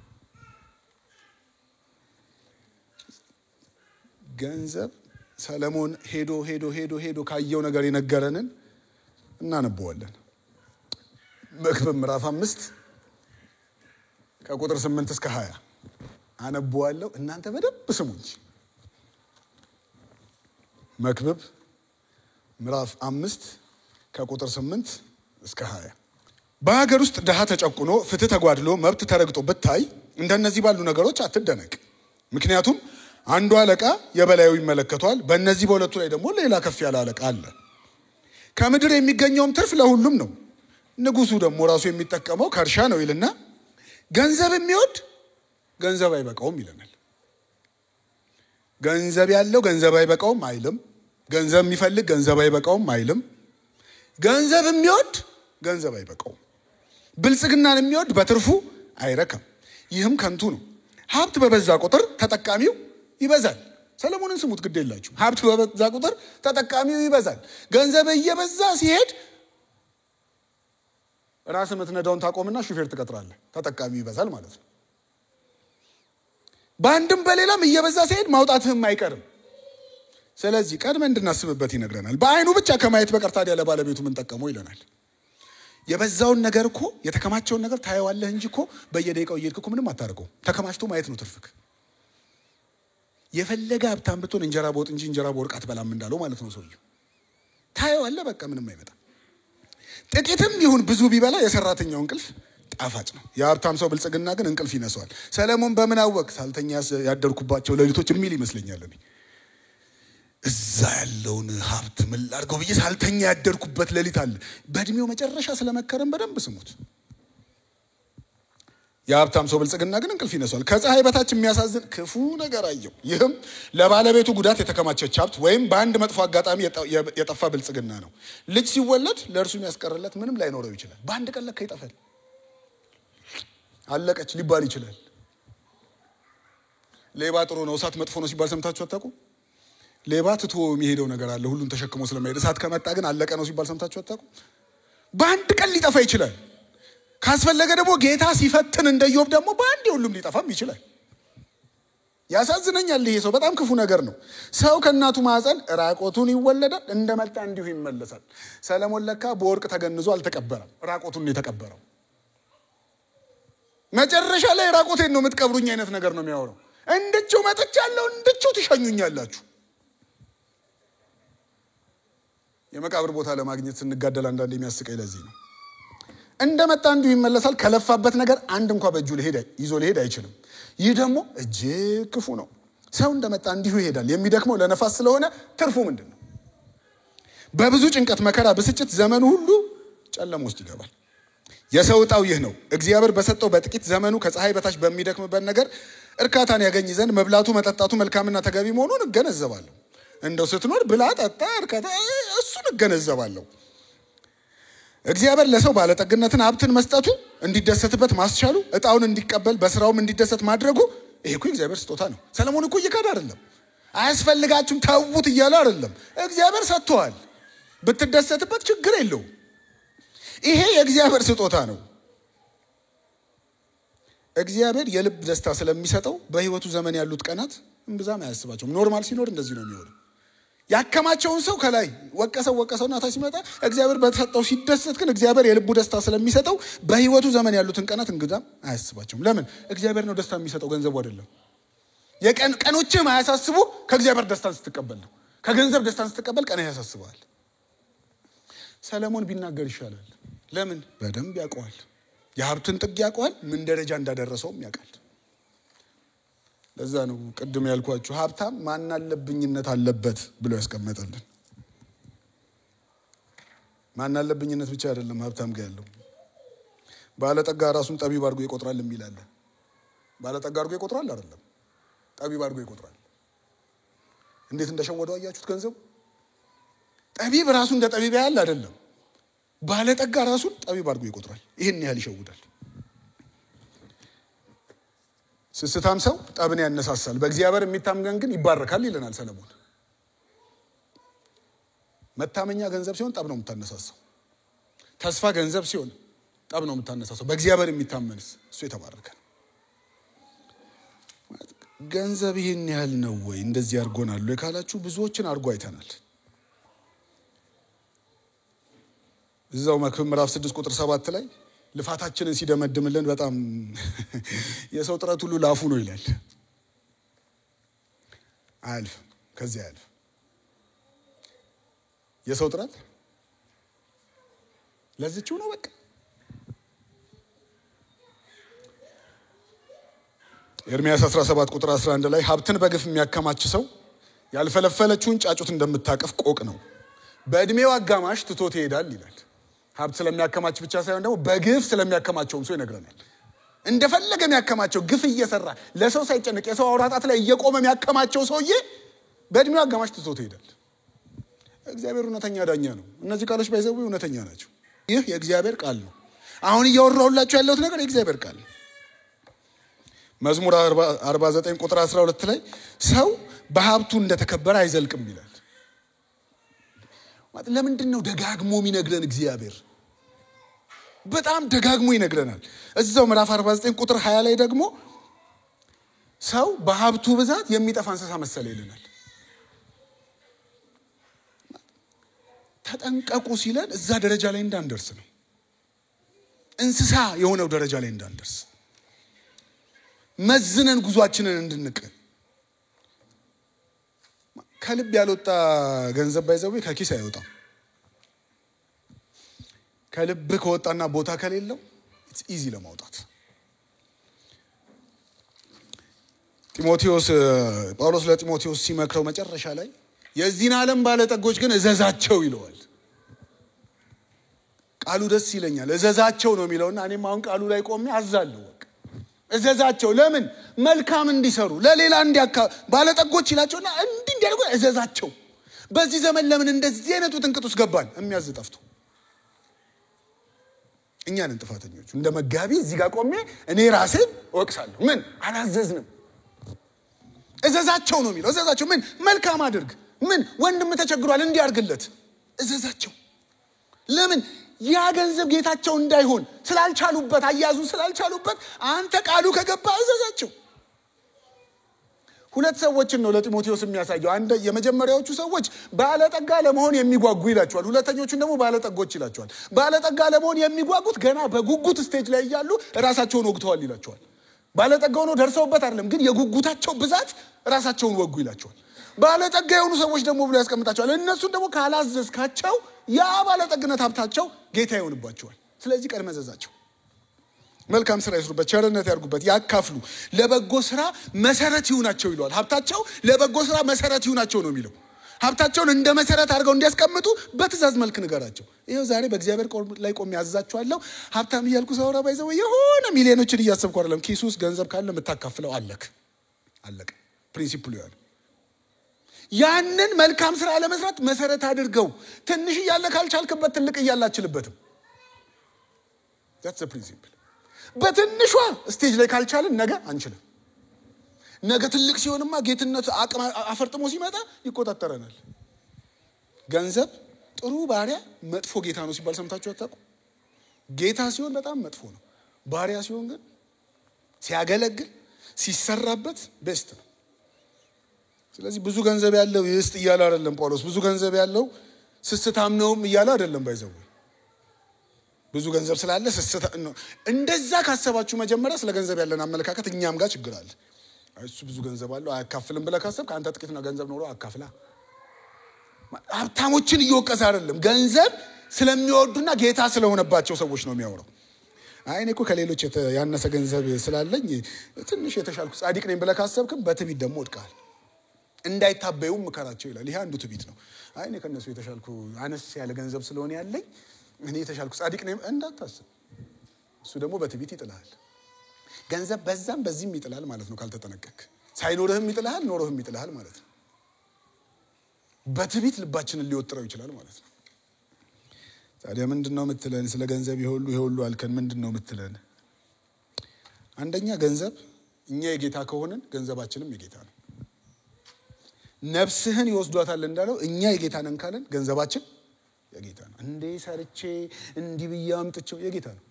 ገንዘብ ሰለሞን ሄዶ ካየው ነገር የነገረንን እናነበዋለን። መክብብ ምዕራፍ 5 ከቁጥር 8 እስከ 20 አነበዋለሁ። እናንተ በደንብ ስሙኝ። መክብብ ምዕራፍ 5 ከቁጥር 8 እስከ 20 በሀገር ውስጥ ድሃ ተጨቁኖ ፍትህ ተጓድሎ መብት ተረግጦ ብታይ እንደነዚህ ባሉ ነገሮች አትደነቅ። ምክንያቱም አንዱ አለቃ የበላዩ ይመለከቷል፣ በእነዚህ በሁለቱ ላይ ደግሞ ሌላ ከፍ ያለ አለቃ አለ። ከምድር የሚገኘውም ትርፍ ለሁሉም ነው፣ ንጉሱ ደግሞ ራሱ የሚጠቀመው ከእርሻ ነው ይልና ገንዘብ የሚወድ ገንዘብ አይበቃውም ይለናል። ገንዘብ ያለው ገንዘብ አይበቃውም አይልም። ገንዘብ የሚፈልግ ገንዘብ አይበቃውም አይልም። ገንዘብ የሚወድ ገንዘብ አይበቃውም። ብልጽግናን የሚወድ በትርፉ አይረካም፣ ይህም ከንቱ ነው። ሀብት በበዛ ቁጥር ተጠቃሚው ይበዛል። ሰለሞንን ስሙት ግድ የላችሁ። ሀብት በበዛ ቁጥር ተጠቃሚው ይበዛል። ገንዘብ እየበዛ ሲሄድ ራስ የምትነዳውን ታቆምና ሹፌር ትቀጥራለህ። ተጠቃሚው ይበዛል ማለት ነው። በአንድም በሌላም እየበዛ ሲሄድ ማውጣትህም አይቀርም። ስለዚህ ቀድመን እንድናስብበት ይነግረናል። በአይኑ ብቻ ከማየት በቀር ታዲያ ለባለቤቱ ምን ጠቀመው ይለናል። የበዛውን ነገር እኮ የተከማቸውን ነገር ታየዋለህ እንጂ እኮ በየደቂቃው እየሄድክ እኮ ምንም አታርገው። ተከማችቶ ማየት ነው ትርፍክ። የፈለገ ሀብታም ብትሆን እንጀራ በወጥ እንጂ እንጀራ በወርቅ አትበላም እንዳለው ማለት ነው ሰውየው። ታየዋለህ፣ በቃ ምንም አይመጣም። ጥቂትም ይሁን ብዙ ቢበላ የሰራተኛው እንቅልፍ ጣፋጭ ነው። የሀብታም ሰው ብልጽግና ግን እንቅልፍ ይነሳዋል። ሰለሞን በምን አወቅ? ሳልተኛ ያደርኩባቸው ሌሊቶች የሚል ይመስለኛል እኔ። እዛ ያለውን ሀብት ምን ላድርገው ብዬ ሳልተኛ ያደርኩበት ሌሊት አለ። በእድሜው መጨረሻ ስለመከረም በደንብ ስሙት። የሀብታም ሰው ብልጽግና ግን እንቅልፍ ይነሳዋል። ከፀሐይ በታች የሚያሳዝን ክፉ ነገር አየው። ይህም ለባለቤቱ ጉዳት የተከማቸች ሀብት ወይም በአንድ መጥፎ አጋጣሚ የጠፋ ብልጽግና ነው። ልጅ ሲወለድ ለእርሱ የሚያስቀርለት ምንም ላይኖረው ይችላል። በአንድ ቀን ለካ ይጠፋል። አለቀች ሊባል ይችላል። ሌባ ጥሩ ነው እሳት መጥፎ ነው ሲባል ሰምታችሁ አታውቁም? ሌባ ትቶ የሚሄደው ነገር አለ ሁሉን ተሸክሞ ስለማይሄድ። እሳት ከመጣ ግን አለቀ ነው ሲባል ሰምታችሁ አታውቁም? በአንድ ቀን ሊጠፋ ይችላል። ካስፈለገ ደግሞ ጌታ ሲፈትን እንደ ኢዮብ ደግሞ በአንድ ሁሉም ሊጠፋም ይችላል። ያሳዝነኛል። ይሄ ሰው በጣም ክፉ ነገር ነው። ሰው ከእናቱ ማህፀን ራቆቱን ይወለዳል፣ እንደመጣ እንዲሁ ይመለሳል። ሰለሞን ለካ በወርቅ ተገንዞ አልተቀበረም፣ ራቆቱን ነው የተቀበረው። መጨረሻ ላይ ራቆቴን ነው የምትቀብሩኝ አይነት ነገር ነው የሚያወራው። እንድቹ መጥቻለሁ፣ እንድቹ ትሸኙኛላችሁ። የመቃብር ቦታ ለማግኘት ስንጋደል አንዳንድ የሚያስቀኝ ለዚህ ነው። እንደመጣ እንዲሁ ይመለሳል። ከለፋበት ነገር አንድ እንኳን በእጁ ይዞ ሊሄድ አይችልም። ይህ ደግሞ እጅግ ክፉ ነው። ሰው እንደመጣ እንዲሁ ይሄዳል። የሚደክመው ለነፋስ ስለሆነ ትርፉ ምንድን ነው? በብዙ ጭንቀት፣ መከራ፣ ብስጭት ዘመኑ ሁሉ ጨለማ ውስጥ ይገባል። የሰው ዕጣው ይህ ነው። እግዚአብሔር በሰጠው በጥቂት ዘመኑ ከፀሐይ በታች በሚደክምበት ነገር እርካታን ያገኝ ዘንድ መብላቱ መጠጣቱ መልካምና ተገቢ መሆኑን እገነዘባለሁ። እንደው ስትኖር ብላ ጠጣ፣ እርካታ፣ እሱን እገነዘባለሁ። እግዚአብሔር ለሰው ባለጠግነትን ሀብትን መስጠቱ፣ እንዲደሰትበት ማስቻሉ፣ ዕጣውን እንዲቀበል በስራውም እንዲደሰት ማድረጉ ይሄ እኮ እግዚአብሔር ስጦታ ነው። ሰለሞን እኮ እየካደ አይደለም። አያስፈልጋችሁም ተውት እያለ አይደለም። እግዚአብሔር ሰጥቷል። ብትደሰትበት ችግር የለውም። ይሄ የእግዚአብሔር ስጦታ ነው። እግዚአብሔር የልብ ደስታ ስለሚሰጠው በህይወቱ ዘመን ያሉት ቀናት እምብዛም አያስባቸውም። ኖርማል ሲኖር እንደዚህ ነው የሚሆነው። ያከማቸውን ሰው ከላይ ወቀሰውና ታች ሲመጣ እግዚአብሔር በተሰጠው ሲደሰት ግን እግዚአብሔር የልቡ ደስታ ስለሚሰጠው በህይወቱ ዘመን ያሉትን ቀናት እንግዳም አያስባቸውም። ለምን? እግዚአብሔር ነው ደስታ የሚሰጠው፣ ገንዘቡ አይደለም። ቀኖችም አያሳስቡ ከእግዚአብሔር ደስታን ስትቀበል ነው። ከገንዘብ ደስታን ስትቀበል ቀን ያሳስባል። ሰለሞን ቢናገር ይሻላል። ለምን? በደንብ ያውቀዋል። የሀብትን ጥግ ያውቀዋል። ምን ደረጃ እንዳደረሰውም ያውቃል። ለዛ ነው ቅድም ያልኳችሁ ሀብታም ማናለብኝነት አለበት ብሎ ያስቀመጠልን። ማናለብኝነት ብቻ አይደለም ሀብታም ጋር ያለው። ባለጠጋ ራሱን ጠቢብ አድርጎ ይቆጥራል የሚላል። ባለጠጋ አድርጎ ይቆጥራል አይደለም፣ ጠቢብ አድርጎ ይቆጥራል። እንዴት እንደሸወደው አያችሁት? ገንዘቡ ጠቢብ ራሱን እንደ ጠቢብ ያያል አይደለም። ባለጠጋ ራሱን ጠቢብ አድርጎ ይቆጥራል። ይሄን ያህል ይሸውዳል። ስስታም ሰው ጠብን ያነሳሳል፣ በእግዚአብሔር የሚታመን ግን ይባረካል ይለናል ሰለሞን። መታመኛ ገንዘብ ሲሆን ጠብ ነው የምታነሳሳው። ተስፋ ገንዘብ ሲሆን ጠብ ነው የምታነሳሳው። በእግዚአብሔር የሚታመንስ እሱ የተባረከ ነው። ገንዘብ ይሄን ያህል ነው ወይ እንደዚህ አድርጎናል ወይ ካላችሁ ብዙዎችን አድርጎ አይተናል። እዛው መክብብ ምዕራፍ 6 ቁጥር 7 ላይ ልፋታችንን ሲደመድምልን በጣም የሰው ጥረት ሁሉ ላፉ ነው ይላል። አያልፍም፣ ከዚህ አያልፍ። የሰው ጥረት ለዚህው ነው በቃ። ኤርምያስ 17 ቁጥር 11 ላይ ሀብትን በግፍ የሚያከማች ሰው ያልፈለፈለችውን ጫጩት እንደምታቀፍ ቆቅ ነው፣ በእድሜው አጋማሽ ትቶት ይሄዳል ይላል። ሀብት ስለሚያከማች ብቻ ሳይሆን ደግሞ በግፍ ስለሚያከማቸውም ሰው ይነግረናል። እንደፈለገ የሚያከማቸው ግፍ እየሰራ ለሰው ሳይጨነቅ የሰው አውራጣት ላይ እየቆመ የሚያከማቸው ሰውዬ በእድሜው አጋማሽ ትቶት ይሄዳል። እግዚአብሔር እውነተኛ ዳኛ ነው። እነዚህ ቃሎች ባይዘው እውነተኛ ናቸው። ይህ የእግዚአብሔር ቃል ነው። አሁን እያወራሁላችሁ ያለሁት ነገር የእግዚአብሔር ቃል ነው። መዝሙር 49 ቁጥር 12 ላይ ሰው በሀብቱ እንደተከበረ አይዘልቅም ይላል። ማለት ለምንድን ነው ደጋግሞ የሚነግረን እግዚአብሔር? በጣም ደጋግሞ ይነግረናል። እዛው ምዕራፍ 49 ቁጥር 20 ላይ ደግሞ ሰው በሀብቱ ብዛት የሚጠፋ እንስሳ መሰለ ይለናል። ተጠንቀቁ ሲለን እዛ ደረጃ ላይ እንዳንደርስ ነው። እንስሳ የሆነው ደረጃ ላይ እንዳንደርስ መዝነን ጉዟችንን እንድንቅ። ከልብ ያልወጣ ገንዘብ ባይዘው ከኪስ አይወጣም። ከልብ ከወጣና ቦታ ከሌለው ኢትስ ኢዚ ለማውጣት። ጳውሎስ ለጢሞቴዎስ ሲመክረው መጨረሻ ላይ የዚህን ዓለም ባለጠጎች ግን እዘዛቸው ይለዋል። ቃሉ ደስ ይለኛል። እዘዛቸው ነው የሚለውና እኔም አሁን ቃሉ ላይ ቆሜ አዛለሁ። እዘዛቸው ለምን? መልካም እንዲሰሩ ለሌላ ባለጠጎች ይላቸውና እንዲያደርጉ እዘዛቸው። በዚህ ዘመን ለምን እንደዚህ አይነቱ ጥንቅጥ ውስጥ ገባን? የሚያዝ ጠፍቶ እኛን ጥፋተኞቹ እንደ መጋቢ እዚህ ጋር ቆሜ እኔ ራሴን ወቅሳለሁ። ምን አላዘዝንም? እዘዛቸው ነው የሚለው። እዘዛቸው ምን? መልካም አድርግ። ምን? ወንድም ተቸግሯል እንዲያርግለት እዘዛቸው። ለምን? ያ ገንዘብ ጌታቸው እንዳይሆን ስላልቻሉበት፣ አያዙ ስላልቻሉበት አንተ ቃሉ ከገባ እዘዛቸው። ሁለት ሰዎችን ነው ለጢሞቴዎስ የሚያሳየው። አንደ የመጀመሪያዎቹ ሰዎች ባለጠጋ ለመሆን የሚጓጉ ይላቸዋል። ሁለተኞቹን ደግሞ ባለጠጎች ይላቸዋል። ባለጠጋ ለመሆን የሚጓጉት ገና በጉጉት ስቴጅ ላይ እያሉ ራሳቸውን ወግተዋል ይላቸዋል። ባለጠጋ ሆኖ ደርሰውበት አይደለም ግን የጉጉታቸው ብዛት ራሳቸውን ወጉ ይላቸዋል። ባለጠጋ የሆኑ ሰዎች ደግሞ ብሎ ያስቀምጣቸዋል። እነሱን ደግሞ ካላዘዝካቸው ያ ባለጠግነት ሀብታቸው ጌታ ይሆንባቸዋል። ስለዚህ ቀድመህ እዘዛቸው። መልካም ስራ ይስሩበት፣ ቸርነት ያርጉበት፣ ያካፍሉ፣ ለበጎ ስራ መሰረት ይሁናቸው ይለዋል። ሀብታቸው ለበጎ ስራ መሰረት ይሁናቸው ነው የሚለው። ሀብታቸውን እንደ መሰረት አድርገው እንዲያስቀምጡ በትእዛዝ መልክ ንገራቸው። ይሄው ዛሬ በእግዚአብሔር ላይ ቆሜ ያዛቸዋለሁ። ሀብታም እያልኩ ሰውራ ባይዘው የሆነ ሚሊዮኖችን እያሰብኩ አይደለም። ኪስ ውስጥ ገንዘብ ካለ የምታካፍለው አለክ። ፕሪንሲፕሉ ያለ ያንን መልካም ስራ ለመስራት መሰረት አድርገው። ትንሽ እያለ ካልቻልክበት ትልቅ እያለ አትችልበትም። that's the principle። በትንሿ ስቴጅ ላይ ካልቻልን ነገ አንችልም። ነገ ትልቅ ሲሆንማ ጌትነት አቅም አፈርጥሞ ሲመጣ ይቆጣጠረናል። ገንዘብ ጥሩ ባሪያ መጥፎ ጌታ ነው ሲባል ሰምታችሁ አታውቁ? ጌታ ሲሆን በጣም መጥፎ ነው። ባሪያ ሲሆን ግን ሲያገለግል ሲሰራበት ቤስት ነው። ስለዚህ ብዙ ገንዘብ ያለው ይስጥ እያለ አይደለም ጳውሎስ። ብዙ ገንዘብ ያለው ስስታም ነውም እያለ አይደለም ባይዘው። ብዙ ገንዘብ ስላለ ስስታ ነው። እንደዛ ካሰባችሁ መጀመሪያ ስለ ገንዘብ ያለን አመለካከት እኛም ጋር ችግር አለ። እሱ ብዙ ገንዘብ አለው አያካፍልም ብለህ ካሰብክ አንተ ጥቂት ነው ገንዘብ ኖሮ አካፍላ። ሀብታሞችን እየወቀሰ አይደለም። ገንዘብ ስለሚወዱና ጌታ ስለሆነባቸው ሰዎች ነው የሚያወራው። አይ እኔ እኮ ከሌሎች ያነሰ ገንዘብ ስላለኝ ትንሽ የተሻልኩ ጻድቅ ነኝ ብለህ ካሰብክም በትዕቢት ደግሞ ወድቀሃል። እንዳይታበዩም ምከራቸው ይላል። ይሄ አንዱ ትዕቢት ነው። አይ እኔ ከነሱ የተሻልኩ አነስ ያለ ገንዘብ ስለሆነ ያለኝ እኔ የተሻልኩ ጻድቅ ነኝ እንዳታስብ። እሱ ደግሞ በትዕቢት ይጥላል። ገንዘብ በዛም በዚህም ይጥላል ማለት ነው ካልተጠነቀቅ። ሳይኖርህም ይጥላል፣ ኖርህም ይጥላል ማለት ነው። በትዕቢት ልባችንን ሊወጥረው ይችላል ማለት ነው። ታዲያ ምንድነው የምትለን? ስለ ገንዘብ ይሁሉ አልከን። ምንድነው የምትለን? አንደኛ ገንዘብ እኛ የጌታ ከሆነን ገንዘባችንም የጌታ ነው። ነፍስህን ይወስዷታል እንዳለው እኛ የጌታ ነን ካለን ገንዘባችን የጌታ ነው። እንዴ ሰርቼ እንዲህ ብዬ አምጥቼው የጌታ ነው።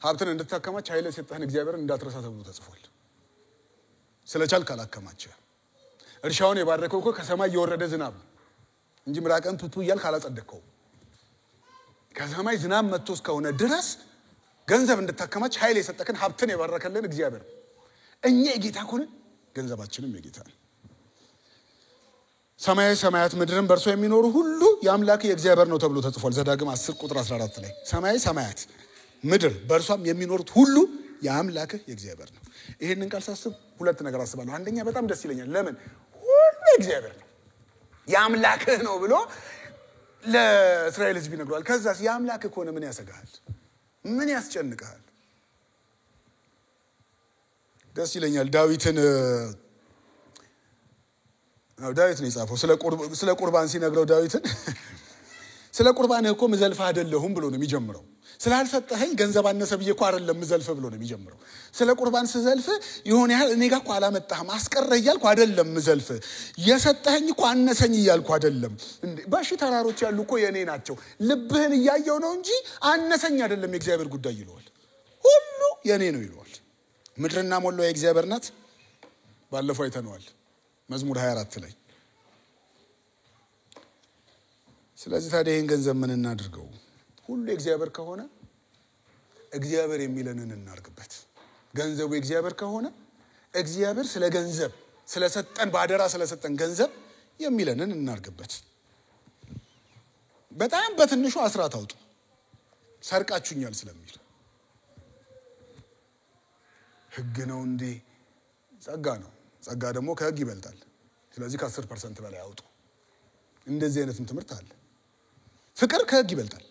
ሀብትን እንድታከማች ኃይል የሰጠህን እግዚአብሔርን እንዳትረሳ ተብሎ ተጽፏል። ስለቻልክ አላከማችህ። እርሻውን የባረከው እኮ ከሰማይ የወረደ ዝናብ እንጂ ምራቀን ቱቱ እያልክ አላጸደቅከው። ከሰማይ ዝናብ መጥቶ እስከሆነ ድረስ ገንዘብ እንድታከማች ኃይል የሰጠከን ሀብትን የባረከልን እግዚአብሔር። እኛ የጌታ ከሆነ ገንዘባችንም የጌታ ነው። ሰማይ ሰማያት ምድርን በእርሱ የሚኖሩ ሁሉ የአምላክ የእግዚአብሔር ነው ተብሎ ተጽፏል። ዘዳግም 10 ቁጥር 14 ላይ ሰማይ ሰማያት ምድር በእርሷም የሚኖሩት ሁሉ የአምላክ የእግዚአብሔር ነው። ይሄንን ቃል ሳስብ ሁለት ነገር አስባለሁ። አንደኛ በጣም ደስ ይለኛል። ለምን? ሁሉ የእግዚአብሔር ነው የአምላክ ነው ብሎ ለእስራኤል ሕዝብ ይነግሯል። ከዛስ የአምላክ ከሆነ ምን ያሰጋሃል? ምን ያስጨንቃል? ደስ ይለኛል። ዳዊት ነው የጻፈው ስለ ቁርባን ሲነግረው ዳዊትን ስለ ቁርባን እኮ ምዘልፍ አይደለሁም ብሎ ነው የሚጀምረው። ስላልሰጠኸኝ ገንዘብ አነሰ ብዬ እኮ አይደለም ምዘልፍ ብሎ ነው የሚጀምረው። ስለ ቁርባን ስዘልፍ ይሆን ያህል እኔ ጋር እኮ አላመጣህም አስቀረ እያልኩ አይደለም ምዘልፍ። የሰጠኸኝ እኮ አነሰኝ እያልኩ አይደለም። ባሺ ተራሮች ያሉ እኮ የኔ ናቸው። ልብህን እያየው ነው እንጂ አነሰኝ አይደለም የእግዚአብሔር ጉዳይ ይለዋል። ሁሉ የኔ ነው ይለዋል። ምድርና ሞላዋ የእግዚአብሔር ናት። ባለፈው አይተነዋል መዝሙር 24 ላይ። ስለዚህ ታዲያ ይሄን ገንዘብ ምን እናድርገው? ሁሉ የእግዚአብሔር ከሆነ እግዚአብሔር የሚለንን እናርግበት። ገንዘቡ የእግዚአብሔር ከሆነ እግዚአብሔር ስለ ገንዘብ ስለሰጠን ባደራ ስለሰጠን ገንዘብ የሚለንን እናርግበት። በጣም በትንሹ አስራት አውጡ ሰርቃችሁኛል ስለሚል። ህግ ነው እንዴ? ጸጋ ነው። ጸጋ ደግሞ ከህግ ይበልጣል። ስለዚህ ከ10% በላይ አውጡ። እንደዚህ አይነትም ትምህርት አለ። ፍቅር ከህግ ይበልጣል።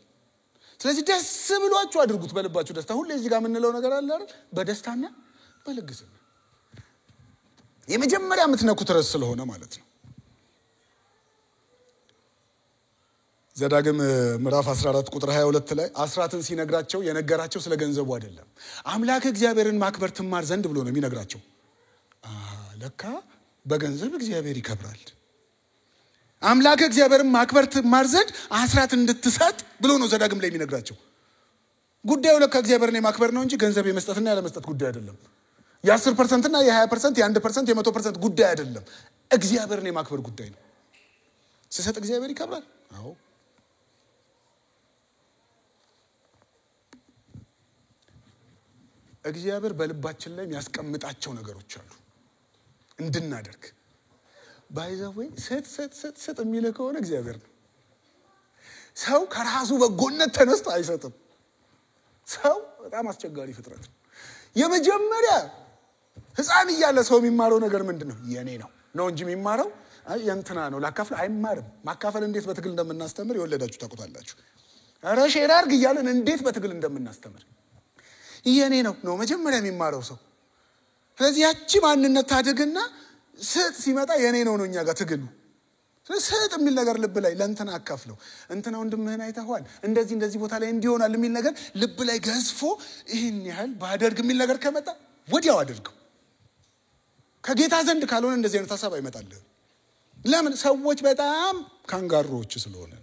ስለዚህ ደስ ብሏችሁ አድርጉት በልባችሁ ደስታ። ሁሌ እዚህ ጋር የምንለው ነገር አለ አይደል? በደስታና በልግስና የመጀመሪያ የምትነኩት ርዕስ ስለሆነ ማለት ነው። ዘዳግም ምዕራፍ 14 ቁጥር 22 ላይ አስራትን ሲነግራቸው የነገራቸው ስለ ገንዘቡ አይደለም። አምላክ እግዚአብሔርን ማክበር ትማር ዘንድ ብሎ ነው የሚነግራቸው። ለካ በገንዘብ እግዚአብሔር ይከብራል። አምላክ እግዚአብሔርን ማክበር ትማር ዘንድ አስራት እንድትሰጥ ብሎ ነው ዘዳግም ላይ የሚነግራቸው። ጉዳዩ ለካ እግዚአብሔርን የማክበር ነው እንጂ ገንዘብ የመስጠትና ያለመስጠት ጉዳይ አይደለም። የ10% እና የ20% የ1% የ100% ጉዳይ አይደለም። እግዚአብሔርን የማክበር ጉዳይ ነው። ሲሰጥ እግዚአብሔር ይከብራል። አዎ እግዚአብሔር በልባችን ላይ የሚያስቀምጣቸው ነገሮች አሉ እንድናደርግ። ባይዘዌ ሰጥ የሚል ከሆነ እግዚአብሔር ነው። ሰው ከራሱ በጎነት ተነስቶ አይሰጥም። ሰው በጣም አስቸጋሪ ፍጥረት ነው። የመጀመሪያ ሕፃን እያለ ሰው የሚማረው ነገር ምንድነው? የኔ ነው እንጂ የሚማረው የእንትና ነው ላካፍል አይማርም። ማካፈል እንዴት በትግል እንደምናስተምር የወለዳችሁ ታውቁታላችሁ። ኧረ ሼር አድርግ እያለን እንዴት በትግል እንደምናስተምር የኔ ነው መጀመሪያ የሚማረው ሰው። ስለዚህ ያቺ ማንነት ታድግና ስጥ ሲመጣ የኔ ነው እኛ ጋር ትግል ነው። ስጥ የሚል ነገር ልብ ላይ ለእንትና አካፍለው እንትና ወንድምህን አይተኸዋል እንደዚህ ቦታ ላይ እንዲሆናል የሚል ነገር ልብ ላይ ገዝፎ ይህን ያህል ባደርግ የሚል ነገር ከመጣ ወዲያው አድርገው። ከጌታ ዘንድ ካልሆነ እንደዚህ አይነት ሐሳብ አይመጣልህም። ለምን? ሰዎች በጣም ካንጋሮዎች ስለሆነ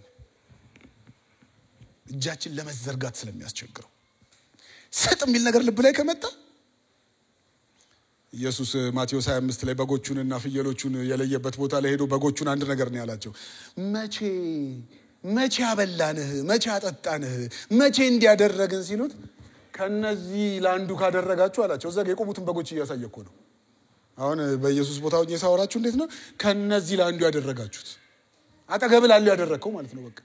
እጃችን ለመዘርጋት ስለሚያስቸግረው። ስጥ የሚል ነገር ልብ ላይ ከመጣ ኢየሱስ ማቴዎስ 25 ላይ በጎቹንና ፍየሎቹን የለየበት ቦታ ላይ ሄዶ በጎቹን አንድ ነገር ነው ያላቸው። መቼ አበላንህ? መቼ አጠጣንህ? መቼ እንዲያደረግን ሲሉት ከነዚህ ለአንዱ ካደረጋችሁ አላቸው። እዛ የቆሙትን በጎች እያሳየኮ ነው። አሁን በኢየሱስ ቦታው እየሳወራችሁ እንዴት ነው ከነዚህ ለአንዱ ያደረጋችሁት? አጠገብ ላለው ያደረከው ማለት ነው። በቃ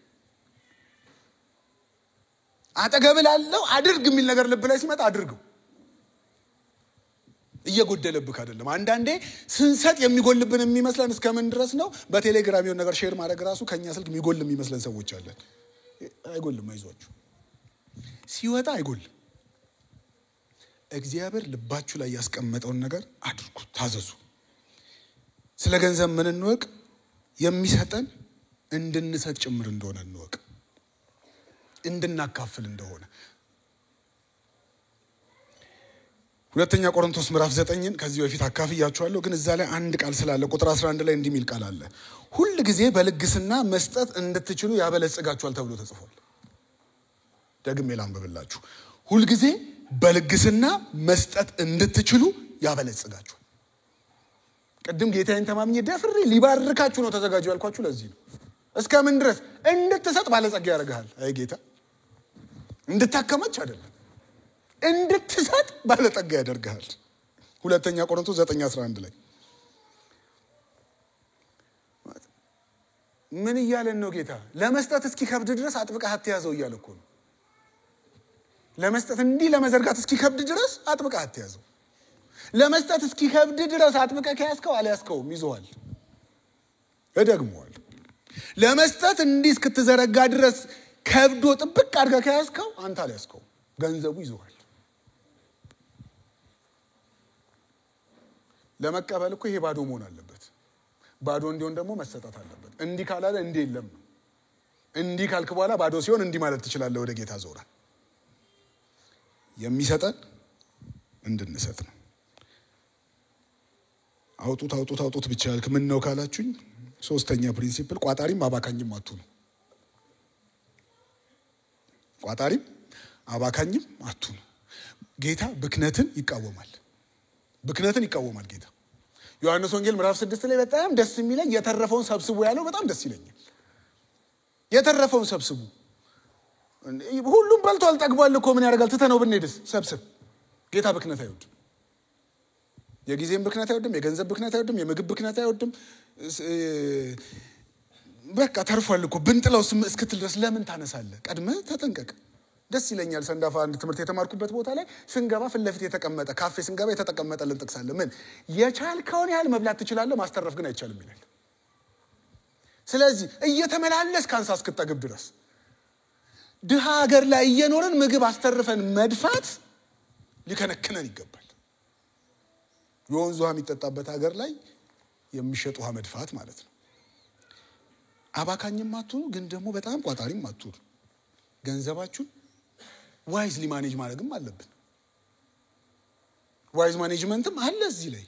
አጠገብ ላለው አድርግ የሚል ነገር ልብ ላይ ሲመጣ አድርገው። እየጎደለብክ አይደለም። አንዳንዴ ስንሰጥ የሚጎልብን የሚመስለን እስከምን ድረስ ነው? በቴሌግራም የሆነ ነገር ሼር ማድረግ ራሱ ከኛ ስልክ የሚጎል የሚመስለን ሰዎች አለን። አይጎልም፣ አይዟችሁ። ሲወጣ አይጎልም። እግዚአብሔር ልባችሁ ላይ ያስቀመጠውን ነገር አድርጉ፣ ታዘዙ። ስለ ገንዘብ ምን እንወቅ? የሚሰጠን እንድንሰጥ ጭምር እንደሆነ እንወቅ፣ እንድናካፍል እንደሆነ። ሁለተኛ ቆሮንቶስ ምዕራፍ 9 ከዚህ በፊት አካፍያችኋለሁ፣ ግን እዛ ላይ አንድ ቃል ስላለ ቁጥር 11 ላይ እንዲህ የሚል ቃል አለ። ሁል ጊዜ በልግስና መስጠት እንድትችሉ ያበለጽጋችኋል ተብሎ ተጽፏል። ደግሜ ላንብብላችሁ። ሁል ጊዜ በልግስና መስጠት እንድትችሉ ያበለጽጋችኋል። ቅድም ጌታዬን ተማምኜ ደፍሬ ሊባርካችሁ ነው ተዘጋጁ ያልኳችሁ ለዚህ ነው። እስከምን ድረስ? እንድትሰጥ ባለጸጋ ያደርግሃል። አይ ጌታ እንድታከማች አይደለም፣ እንድትሰጥ ባለጠጋ ያደርግሃል። ሁለተኛ ቆሮንቶስ 9:11 ላይ ምን እያለን ነው ጌታ? ለመስጠት እስኪከብድ ድረስ አጥብቀህ አትያዘው እያለ እኮ ነው። ለመስጠት እንዲህ ለመዘርጋት እስኪከብድ ድረስ አጥብቀህ አትያዘው። ለመስጠት እስኪከብድ ድረስ አጥብቀህ ከያዝከው አልያዝከውም፣ ይዘዋል። እደግመዋል። ለመስጠት እንዲህ እስክትዘረጋ ድረስ ከብዶ ጥብቅ አድርገህ ከያዝከው አንተ አልያዝከውም፣ ገንዘቡ ይዘዋል። ለመቀበል እኮ ይሄ ባዶ መሆን አለበት። ባዶ እንዲሆን ደግሞ መሰጠት አለበት። እንዲህ ካላለ እንዲህ የለም። እንዲህ ካልክ በኋላ ባዶ ሲሆን እንዲህ ማለት ትችላለህ። ወደ ጌታ ዞራ የሚሰጠን እንድንሰጥ ነው። አውጡት ብቻ ያልክ ምን ነው ካላችሁኝ፣ ሶስተኛ ፕሪንሲፕል ቋጣሪም አባካኝም አትሁኑ። ቋጣሪም አባካኝም አትሁኑ። ጌታ ብክነትን ይቃወማል። ብክነትን ይቃወማል ጌታ። ዮሐንስ ወንጌል ምዕራፍ 6 ላይ በጣም ደስ የሚለኝ የተረፈውን ሰብስቡ ያለው በጣም ደስ ይለኛል። የተረፈውን ሰብስቡ። ሁሉም በልቷል ጠግቧል እኮ ምን ያደርጋል ትተነው ብንሄድስ? ሰብስብ። ጌታ ብክነት አይወድም። የጊዜም ብክነት አይወድም፣ የገንዘብ ብክነት አይወድም፣ የምግብ ብክነት አይወድም። በቃ ተርፏል እኮ ብንጥለው እስክትል ድረስ ለምን ታነሳለህ? ቀድመህ ተጠንቀቅ። ደስ ይለኛል። ሰንዳፋ አንድ ትምህርት የተማርኩበት ቦታ ላይ ስንገባ ፊት ለፊት የተቀመጠ ካፌ ስንገባ የተቀመጠልን ጥቅስ አለ። ምን የቻልከውን ያህል መብላት ትችላለህ፣ ማስተረፍ ግን አይቻልም ይላል። ስለዚህ እየተመላለስ ካንሳ እስክትጠግብ ድረስ ድሃ ሀገር ላይ እየኖርን ምግብ አስተርፈን መድፋት ሊከነክነን ይገባል። የወንዝ ውሃ የሚጠጣበት ሀገር ላይ የሚሸጥ ውሃ መድፋት ማለት ነው። አባካኝም አትሁኑ፣ ግን ደግሞ በጣም ቋጣሪም አትሁኑ። ገንዘባችሁን ዋይዝሊ ማኔጅ ማድረግም አለብን። ዋይዝ ማኔጅመንትም አለ እዚህ ላይ።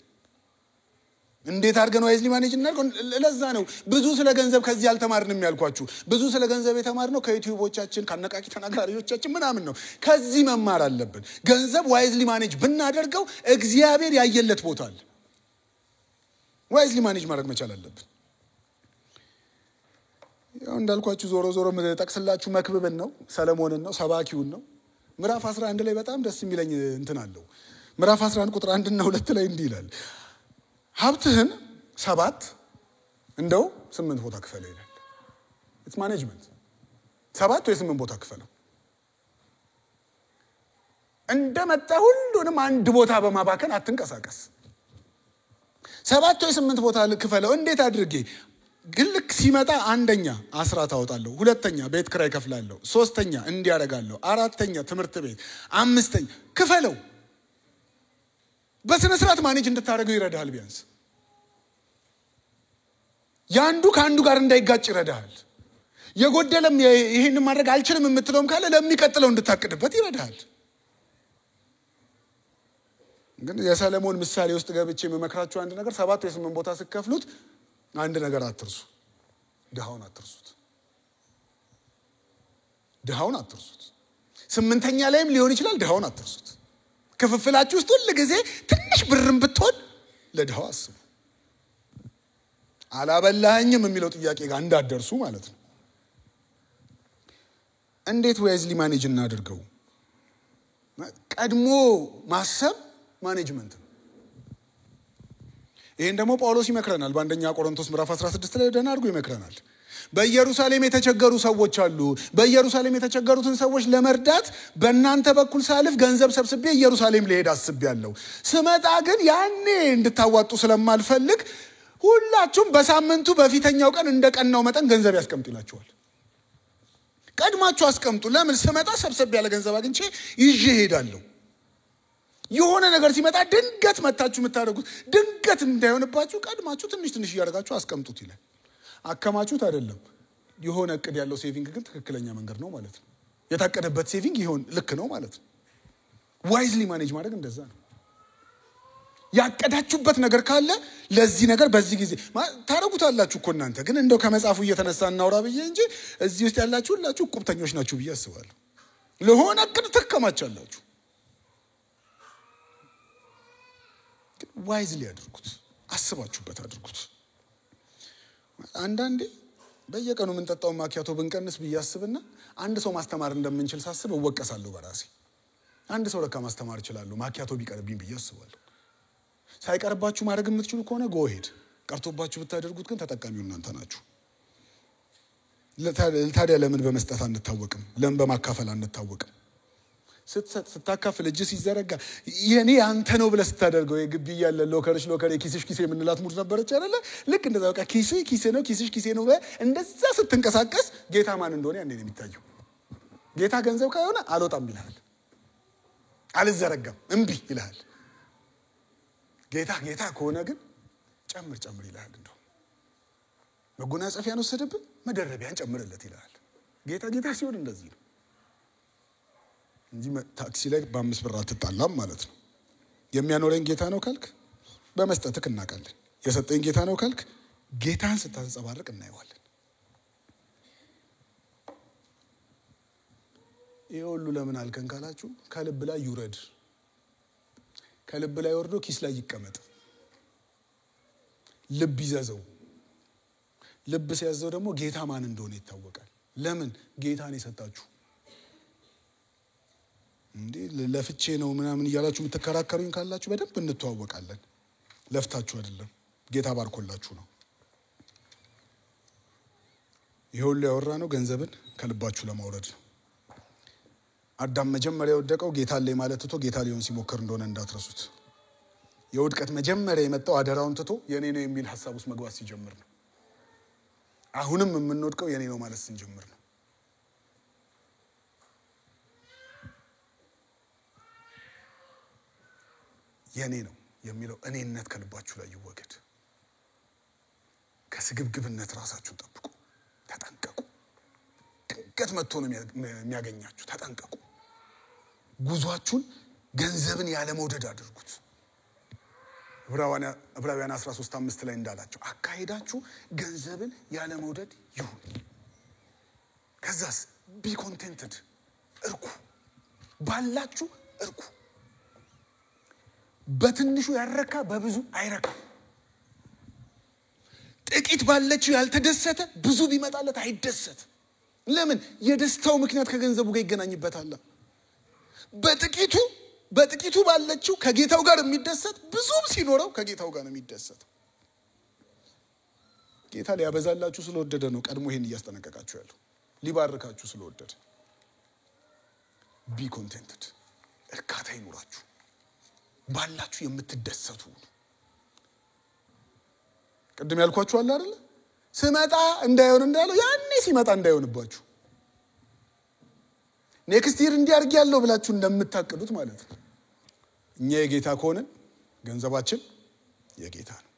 እንዴት አድርገን ዋይዝሊ ማኔጅ እናድርገው? ለዛ ነው ብዙ ስለ ገንዘብ ከዚህ አልተማርንም ያልኳችሁ። ብዙ ስለ ገንዘብ የተማርነው ከዩቲዩቦቻችን ከአነቃቂ ተናጋሪዎቻችን ምናምን ነው። ከዚህ መማር አለብን። ገንዘብ ዋይዝሊ ማኔጅ ብናደርገው እግዚአብሔር ያየለት ቦታ አለ። ዋይዝሊ ማኔጅ ማድረግ መቻል አለብን። ያው እንዳልኳችሁ ዞሮ ዞሮ ጠቅስላችሁ መክብብን ነው፣ ሰለሞንን ነው፣ ሰባኪውን ነው። ምዕራፍ 11 ላይ በጣም ደስ የሚለኝ እንትን አለው። ምዕራፍ 11 ቁጥር 1 እና 2 ላይ እንዲህ ይላል፣ ሀብትህን 7 እንደው 8 ቦታ ክፈለው ይላል። ኢትስ ማኔጅመንት። 7 ወይ 8 ቦታ ክፈለው። እንደመጣ ሁሉንም አንድ ቦታ በማባከን አትንቀሳቀስ። 7 ወይ 8 ቦታ ክፈለው። እንዴት አድርጌ? ግን ልክ ሲመጣ አንደኛ አስራት አወጣለሁ፣ ሁለተኛ ቤት ክራይ ከፍላለሁ፣ ሶስተኛ እንዲያደርጋለሁ፣ አራተኛ ትምህርት ቤት፣ አምስተኛ ክፈለው። በስነ ስርዓት ማኔጅ እንድታደርገው ይረዳሃል። ቢያንስ ያንዱ ከአንዱ ጋር እንዳይጋጭ ይረዳሃል። የጎደለም ይሄንን ማድረግ አልችልም የምትለውም ካለ ለሚቀጥለው እንድታቅድበት ይረዳሃል። ግን የሰለሞን ምሳሌ ውስጥ ገብቼ የምመክራችሁ አንድ ነገር 7 ወይ 8 ቦታ ስከፍሉት አንድ ነገር አትርሱ፣ ድሃውን አትርሱት። ድሃውን አትርሱት። 8ኛ ላይም ሊሆን ይችላል። ድሃውን አትርሱት። ክፍፍላችሁ ውስጥ ሁሉ ጊዜ ትንሽ ብርም ብትሆን ለድሃው አስቡ። አላበላኸኝም የሚለው ጥያቄ ጋር እንዳትደርሱ ማለት ነው። እንዴት ዋይዝሊ ማኔጅ እናድርገው? ቀድሞ ማሰብ ማኔጅመንት ነው። ይሄን ደግሞ ጳውሎስ ይመክረናል። በአንደኛ ቆሮንቶስ ምዕራፍ 16 ላይ ደህና አድርጎ ይመክረናል። በኢየሩሳሌም የተቸገሩ ሰዎች አሉ። በኢየሩሳሌም የተቸገሩትን ሰዎች ለመርዳት በእናንተ በኩል ሳልፍ ገንዘብ ሰብስቤ ኢየሩሳሌም ልሄድ አስቤያለሁ። ስመጣ ግን ያኔ እንድታዋጡ ስለማልፈልግ ሁላችሁም በሳምንቱ በፊተኛው ቀን እንደቀናው መጠን ገንዘብ ያስቀምጡላችኋል። ቀድማችሁ አስቀምጡ። ለምን? ስመጣ ሰብሰብ ያለ ገንዘብ አግኝቼ ይዤ እሄዳለሁ። የሆነ ነገር ሲመጣ ድንገት መታችሁ የምታደርጉት ድንገት እንዳይሆንባችሁ ቀድማችሁ ትንሽ ትንሽ እያደረጋችሁ አስቀምጡት ይላል። አከማችሁት አይደለም። የሆነ እቅድ ያለው ሴቪንግ ግን ትክክለኛ መንገድ ነው ማለት ነው። የታቀደበት ሴቪንግ ይሆን ልክ ነው ማለት ነው። ዋይዝሊ ማኔጅ ማድረግ እንደዛ ነው። ያቀዳችሁበት ነገር ካለ ለዚህ ነገር በዚህ ጊዜ ታረጉታላችሁ እኮ እናንተ። ግን እንደው ከመጽሐፉ እየተነሳ እናውራ ብዬ እንጂ እዚህ ውስጥ ያላችሁ ሁላችሁ ቁብተኞች ናችሁ ብዬ አስባለሁ። ለሆነ እቅድ ትከማቻላችሁ። ዋይዝሊ አድርጉት። አስባችሁበት አድርጉት። አንዳንዴ በየቀኑ የምንጠጣው ማኪያቶ ብንቀንስ ብዬ አስብና አንድ ሰው ማስተማር እንደምንችል ሳስብ እወቀሳለሁ በራሴ። አንድ ሰው ለካ ማስተማር እችላለሁ ማኪያቶ ቢቀርብኝ ብዬ አስባለሁ። ሳይቀርባችሁ ማድረግ የምትችሉ ከሆነ ጎሄድ። ቀርቶባችሁ ብታደርጉት ግን ተጠቃሚው እናንተ ናችሁ። ታዲያ ለምን በመስጠት አንታወቅም? ለምን በማካፈል አንታወቅም? ስታካፍል እጅ ሲዘረጋ የኔ አንተ ነው ብለህ ስታደርገው የግቢ ያለ ሎከርሽ ሎከር ኪስሽ ኪሴ የምንላት ሙድ ነበረች አይደለ? ልክ እንደዛ በቃ ኪሴ ነው ኪስሽ ኪሴ ነው እንደዛ ስትንቀሳቀስ ጌታ ማን እንደሆነ ያኔ ነው የሚታየው። ጌታ ገንዘብ ካይሆነ አልወጣም ይልሃል፣ አልዘረጋም እምቢ ይልሃል። ጌታ ከሆነ ግን ጨምር ይልሃል። እንደው መጎናጸፊያን ወሰደብን መደረቢያን ጨምርለት ይልሃል። ጌታ ሲሆን እንደዚህ ነው እንጂ ታክሲ ላይ በ5 ብር አትጣላም ማለት ነው። የሚያኖረኝ ጌታ ነው ካልክ በመስጠትክ እናውቃለን። የሰጠኝ ጌታ ነው ካልክ ጌታን ስታንጸባርቅ እናየዋለን። ይሄ ሁሉ ለምን አልከን ካላችሁ ከልብ ላይ ይውረድ። ከልብ ላይ ወርዶ ኪስ ላይ ይቀመጥ። ልብ ይዘዘው። ልብ ሲያዘው ደግሞ ጌታ ማን እንደሆነ ይታወቃል። ለምን? ጌታን የሰጣችሁ እንዴ ለፍቼ ነው ምናምን እያላችሁ የምትከራከሩኝ ካላችሁ በደንብ እንተዋወቃለን። ለፍታችሁ አይደለም፣ ጌታ ባርኮላችሁ ነው። ይሁሉ ያወራ ነው ገንዘብን ከልባችሁ ለማውረድ ነው። አዳም መጀመሪያ የወደቀው ጌታ ላይ ማለት ትቶ ጌታ ሊሆን ሲሞክር እንደሆነ እንዳትረሱት። የውድቀት መጀመሪያ የመጣው አደራውን ትቶ የኔ ነው የሚል ሐሳብ ውስጥ መግባት ሲጀምር ነው። አሁንም የምንወድቀው የኔ ነው ማለት ስንጀምር ነው። የኔ ነው የሚለው እኔነት ከልባችሁ ላይ ይወገድ። ከስግብግብነት ራሳችሁን ጠብቁ፣ ተጠንቀቁ። ድንገት መጥቶ ነው የሚያገኛችሁ፣ ተጠንቀቁ። ጉዟችሁን ገንዘብን ያለ መውደድ አድርጉት። ዕብራውያን 13:5 ላይ እንዳላቸው አካሄዳችሁ ገንዘብን ያለ መውደድ ይሁን። ከዛስ ቢ ኮንቴንትድ፣ እርኩ፣ ባላችሁ እርኩ። በትንሹ ያረካ በብዙ አይረካ። ጥቂት ባለችው ያልተደሰተ ብዙ ቢመጣለት አይደሰት። ለምን? የደስታው ምክንያት ከገንዘቡ ጋር ይገናኝበታል። በጥቂቱ ባለችው ከጌታው ጋር የሚደሰት ብዙም ሲኖረው ከጌታው ጋር ነው የሚደሰት። ጌታ ሊያበዛላችሁ ስለወደደ ነው ቀድሞ ይሄን እያስጠነቀቃችሁ ያለው። ሊባርካችሁ ስለወደደ ቢ ኮንቴንትድ፣ እርካታ ይኑራችሁ። ባላችሁ የምትደሰቱ። ቅድም ያልኳችሁ አለ አይደል? ስመጣ እንዳይሆን እንዳለው ያኔ ሲመጣ እንዳይሆንባችሁ። ኔክስት ይር እንዲያርግ ያለው ብላችሁ እንደምታቅዱት ማለት ነው። እኛ የጌታ ከሆነ ገንዘባችን የጌታ ነው።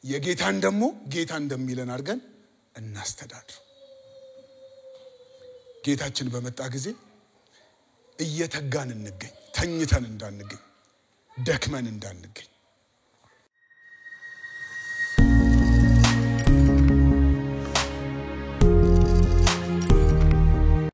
የጌታን ደግሞ ጌታ እንደሚለን አድርገን እናስተዳድር። ጌታችን በመጣ ጊዜ እየተጋን እንገኝ፣ ተኝተን እንዳንገኝ፣ ደክመን እንዳንገኝ።